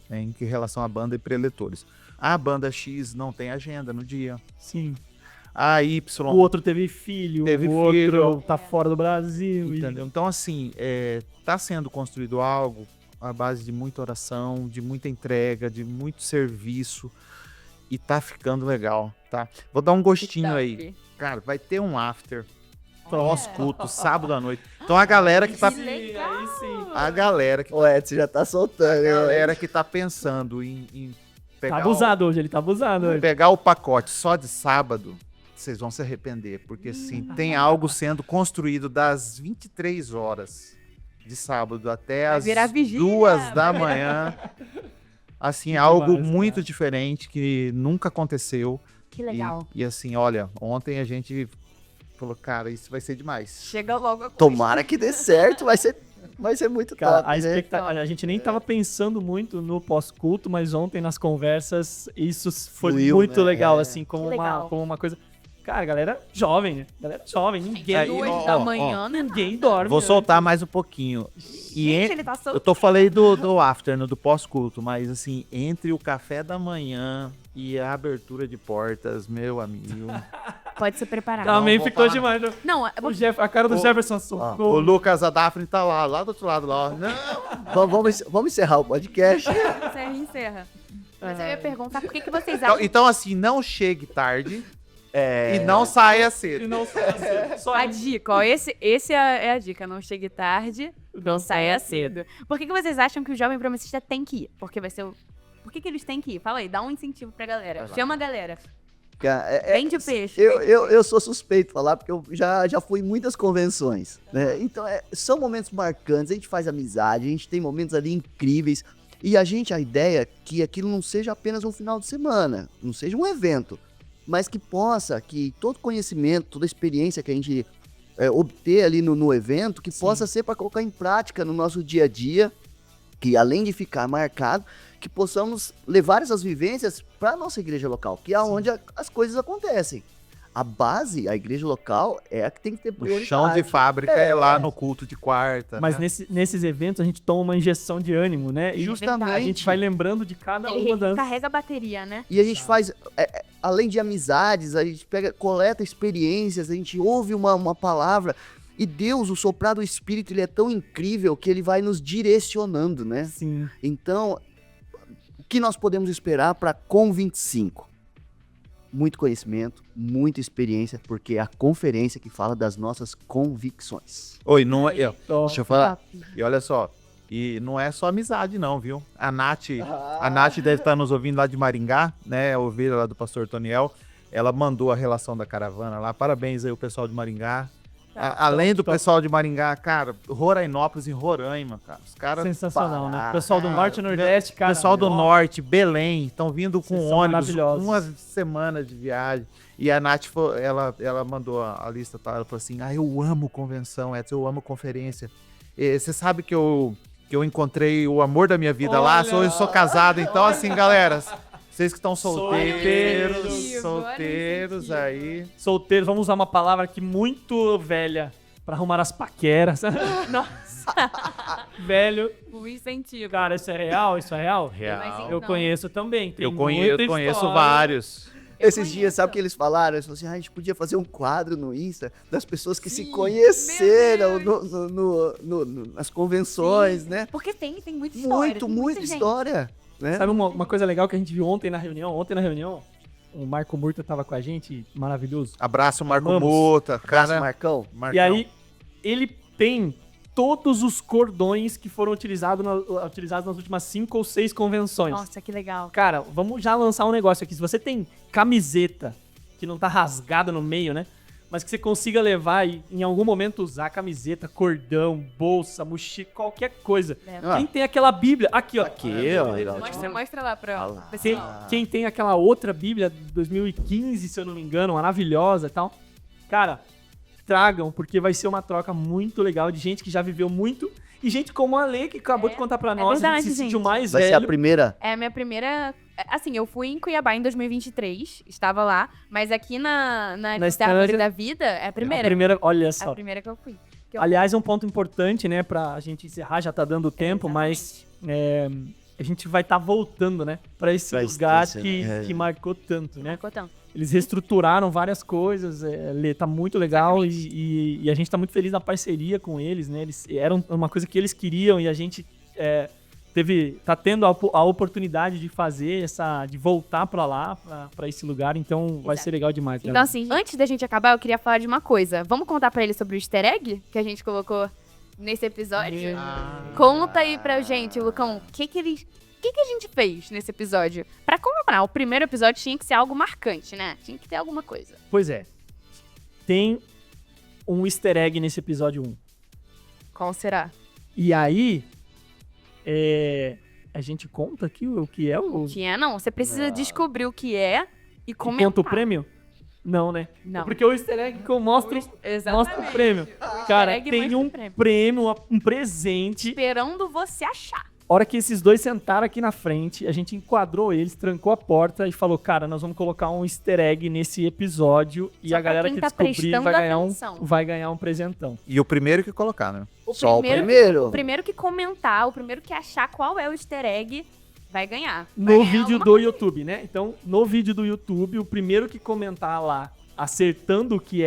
né, em relação à banda e preletores. A banda X não tem agenda no dia. Sim. A Y... O outro teve filho, Teve o filho. outro tá fora do Brasil. Entendeu? Então, assim, tá sendo construído algo à base de muita oração, de muita entrega, de muito serviço, e tá ficando legal, tá? Vou dar um gostinho aí. Cara, vai ter um after pós-culto, sábado à noite. Então a galera que tá... Que legal. Aí sim. A galera que, O Edson já tá soltando, hein? galera que tá pensando em Tá pegar, abusado hoje, ele tá abusado hoje. pegar o pacote só de sábado, vocês vão se arrepender, porque assim, tem algo sendo construído das 23 horas de sábado até Vai as virar vigília. 2 da manhã. Assim, Que algo massa, muito cara. diferente que nunca aconteceu. Que legal. E assim, olha, ontem a gente falou, cara, isso vai ser demais. Chega logo a coisa. Tomara que dê certo, vai ser muito Cara, top, né? a gente nem tava pensando muito no pós-culto, mas ontem nas conversas isso foi Fluiu, muito né? legal, É. assim, como Que uma, legal. como uma coisa. Cara, galera jovem, né? Galera jovem, ninguém, Aí, 2 ó, da ó, manhã, né? ninguém dorme. Vou né? soltar mais um pouquinho. E Gente, ele tá eu falei do after, do pós-culto, mas assim, entre o café da manhã e a abertura de portas, meu amigo. Pode se preparar. Também vou ficou falar. demais. Né? Não, A cara do O- Jefferson O socorro. Lucas, a Daphne tá lá do outro lado lá. Não. Vamos encerrar o podcast. encerra. Mas eu ia perguntar por que vocês acham... Então, assim, não chegue tarde É, e não saia E cedo. não só assim, só A dica, ó, esse é a dica. Não chegue tarde, não saia cedo. Por que vocês acham que o jovem promissista tem que ir? Porque vai ser o... Por que eles têm que ir? Fala aí, dá um incentivo pra galera. Chama a galera. cara, Vende o peixe. Eu sou suspeito de falar, porque eu já fui em muitas convenções, né? Então, são momentos marcantes, a gente faz amizade, a gente tem momentos ali incríveis, e a ideia é que aquilo não seja apenas um final de semana, não seja um evento, mas que possa, que todo conhecimento, toda experiência que a gente obter ali no evento, que possa ser para colocar em prática no nosso dia a dia, que além de ficar marcado, que possamos levar essas vivências para a nossa igreja local, que é onde as coisas acontecem. A base, a igreja local, é a que tem que ter O prioridade. chão de fábrica é lá no culto de quarta. Mas né? nesses eventos a gente toma uma injeção de ânimo, né? E Justamente. a gente vai lembrando de cada Ele uma das... carrega a bateria, né? E a gente faz... além de amizades, a gente coleta experiências, a gente ouve uma palavra. E Deus, o soprar do Espírito, ele é tão incrível que ele vai nos direcionando, né? Sim. Então, o que nós podemos esperar para Com 25? Muito conhecimento, muita experiência, porque é a conferência que fala das nossas convicções. Oi, não é. Top. Deixa eu falar. E olha só, e não é só amizade, não, viu? A Nath deve estar nos ouvindo lá de Maringá, né? A ovelha lá do pastor Toniel. Ela mandou a relação da caravana lá. Parabéns aí, o pessoal de Maringá. Além do pessoal de Maringá, cara, Rorainópolis e Roraima, cara. Os caras. Sensacional, né? Parar, Pessoal do Norte e Nordeste, cara. Pessoal do Norte, Belém, estão vindo com Vocês são ônibus, maravilhosos. uma semana de viagem. E a Nath, ela mandou a lista, tá? Ela falou assim, eu amo convenção, Edson, eu amo conferência. Você sabe que eu encontrei o amor da minha vida lá, eu sou casado, então assim, galera, vocês que estão solteiros aí. Solteiros, vamos usar uma palavra aqui muito velha pra arrumar as paqueras. Nossa. Velho. O incentivo. Cara, isso é real? Isso é real? Real. Eu conheço também. Tem Eu muita conheço história. vários. Esses dias, sabe o que eles falaram? Eles falaram assim, a gente podia fazer um quadro no Insta das pessoas que se conheceram nas convenções, né? Porque tem muita história. tem Muita gente. história, né? Sabe uma coisa legal que a gente viu ontem na reunião? O Marco Murta tava com a gente, maravilhoso. Abraço, Marco Amamos. Mota. Abraço, Cara, Marcão. Marcão. E aí, ele tem todos os cordões que foram utilizados nas últimas 5 ou 6 convenções. Nossa, que legal. Cara, vamos já lançar um negócio aqui. Se você tem camiseta que não tá rasgada no meio, né? Mas que você consiga levar e em algum momento usar camiseta, cordão, bolsa, mochila, qualquer coisa. É. Quem tem aquela Bíblia... Aqui, ó. Aqui, ó. Mostra lá pra Quem tem aquela outra Bíblia de 2015, se eu não me engano, maravilhosa e tal. Cara, tragam, porque vai ser uma troca muito legal de gente que já viveu muito e gente como a Lê, que acabou de contar pra nós, verdade, a gente se sentiu gente. mais Vai ser velho. a primeira. É a minha primeira... Assim, eu fui em Cuiabá em 2023, estava lá, mas aqui na Árvore da Vida é a primeira. Olha É só. a primeira que eu fui. Aliás, é um ponto importante, né, pra gente encerrar, já tá dando tempo, mas a gente vai estar voltando, né, pra esse lugar que marcou tanto, né? Marcou tanto. Eles reestruturaram várias coisas, tá muito legal e a gente tá muito feliz na parceria com eles, né? Eles eram uma coisa que eles queriam e a gente tá tendo a oportunidade de fazer de voltar pra lá, pra esse lugar, então vai ser legal demais. Então, assim, antes da gente acabar, eu queria falar de uma coisa. Vamos contar pra eles sobre o easter egg que a gente colocou nesse episódio? Conta aí pra gente, Lucão, o que a gente fez nesse episódio? Pra comemorar, o primeiro episódio tinha que ser algo marcante, né? Tinha que ter alguma coisa. Pois é. Tem um easter egg nesse episódio 1. Qual será? E aí, a gente conta aqui o que é o... Tinha, não. Você precisa descobrir o que é e Conta comentar. o prêmio? Não, né? Não. Porque o easter egg que eu mostro mostra o prêmio. Cara, egg tem mostra um o prêmio. prêmio, um presente. Esperando você achar. A hora que esses dois sentaram aqui na frente, a gente enquadrou eles, trancou a porta e falou, cara, nós vamos colocar um easter egg nesse episódio e Só a pra galera quem que tá descobrir prestando vai atenção. ganhar um presentão. E o primeiro que colocar, né? O primeiro que comentar, o primeiro que achar qual é o easter egg, vai ganhar. Vai No ganhar vídeo alguma do coisa. YouTube, né? Então, no vídeo do YouTube, o primeiro que comentar lá, acertando o que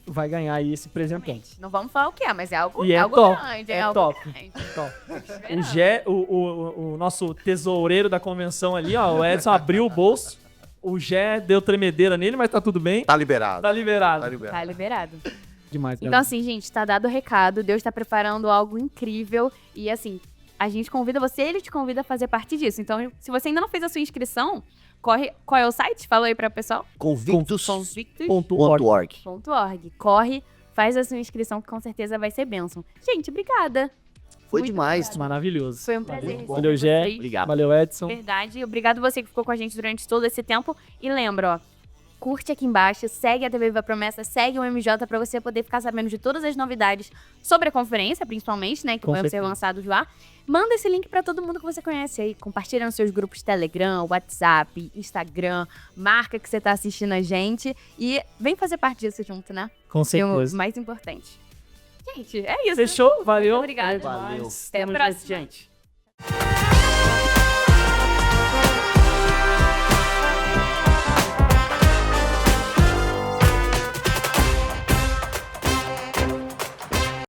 vai ganhar aí esse presentão. Exatamente. Não vamos falar o que é, mas é algo, E é algo top. grande. É algo top. grande. O nosso tesoureiro da convenção ali, ó, o Edson abriu o bolso, o Gé deu tremedeira nele, mas tá tudo bem. Tá liberado. Tá liberado. Tá liberado. Tá liberado. Demais. Então, assim, gente, tá dado o recado. Deus tá preparando algo incrível. E, assim, a gente convida você, ele te convida a fazer parte disso. Então, se você ainda não fez a sua inscrição, corre. Qual é o site? Fala aí pra pessoal. Convictus.org. Corre, faz a sua inscrição, que com certeza vai ser bênção. Gente, obrigada. Foi Muito demais. obrigada. Maravilhoso. Foi um prazer. receber Valeu, Gé. vocês. Obrigado. Valeu, Edson. Verdade. Obrigado você que ficou com a gente durante todo esse tempo. E lembra, ó, curte aqui embaixo, segue a TV Viva Promessa, segue o MJ pra você poder ficar sabendo de todas as novidades sobre a conferência, principalmente, né, que Com vão ser certeza. lançados lá. Manda esse link pra todo mundo que você conhece aí, compartilha nos seus grupos Telegram, WhatsApp, Instagram, marca que você tá assistindo a gente e vem fazer parte disso junto, né? Com Que é o certeza. mais importante. Gente, é isso. Fechou? Valeu. Muito obrigada. Valeu. Até a Tamo próxima. junto, gente.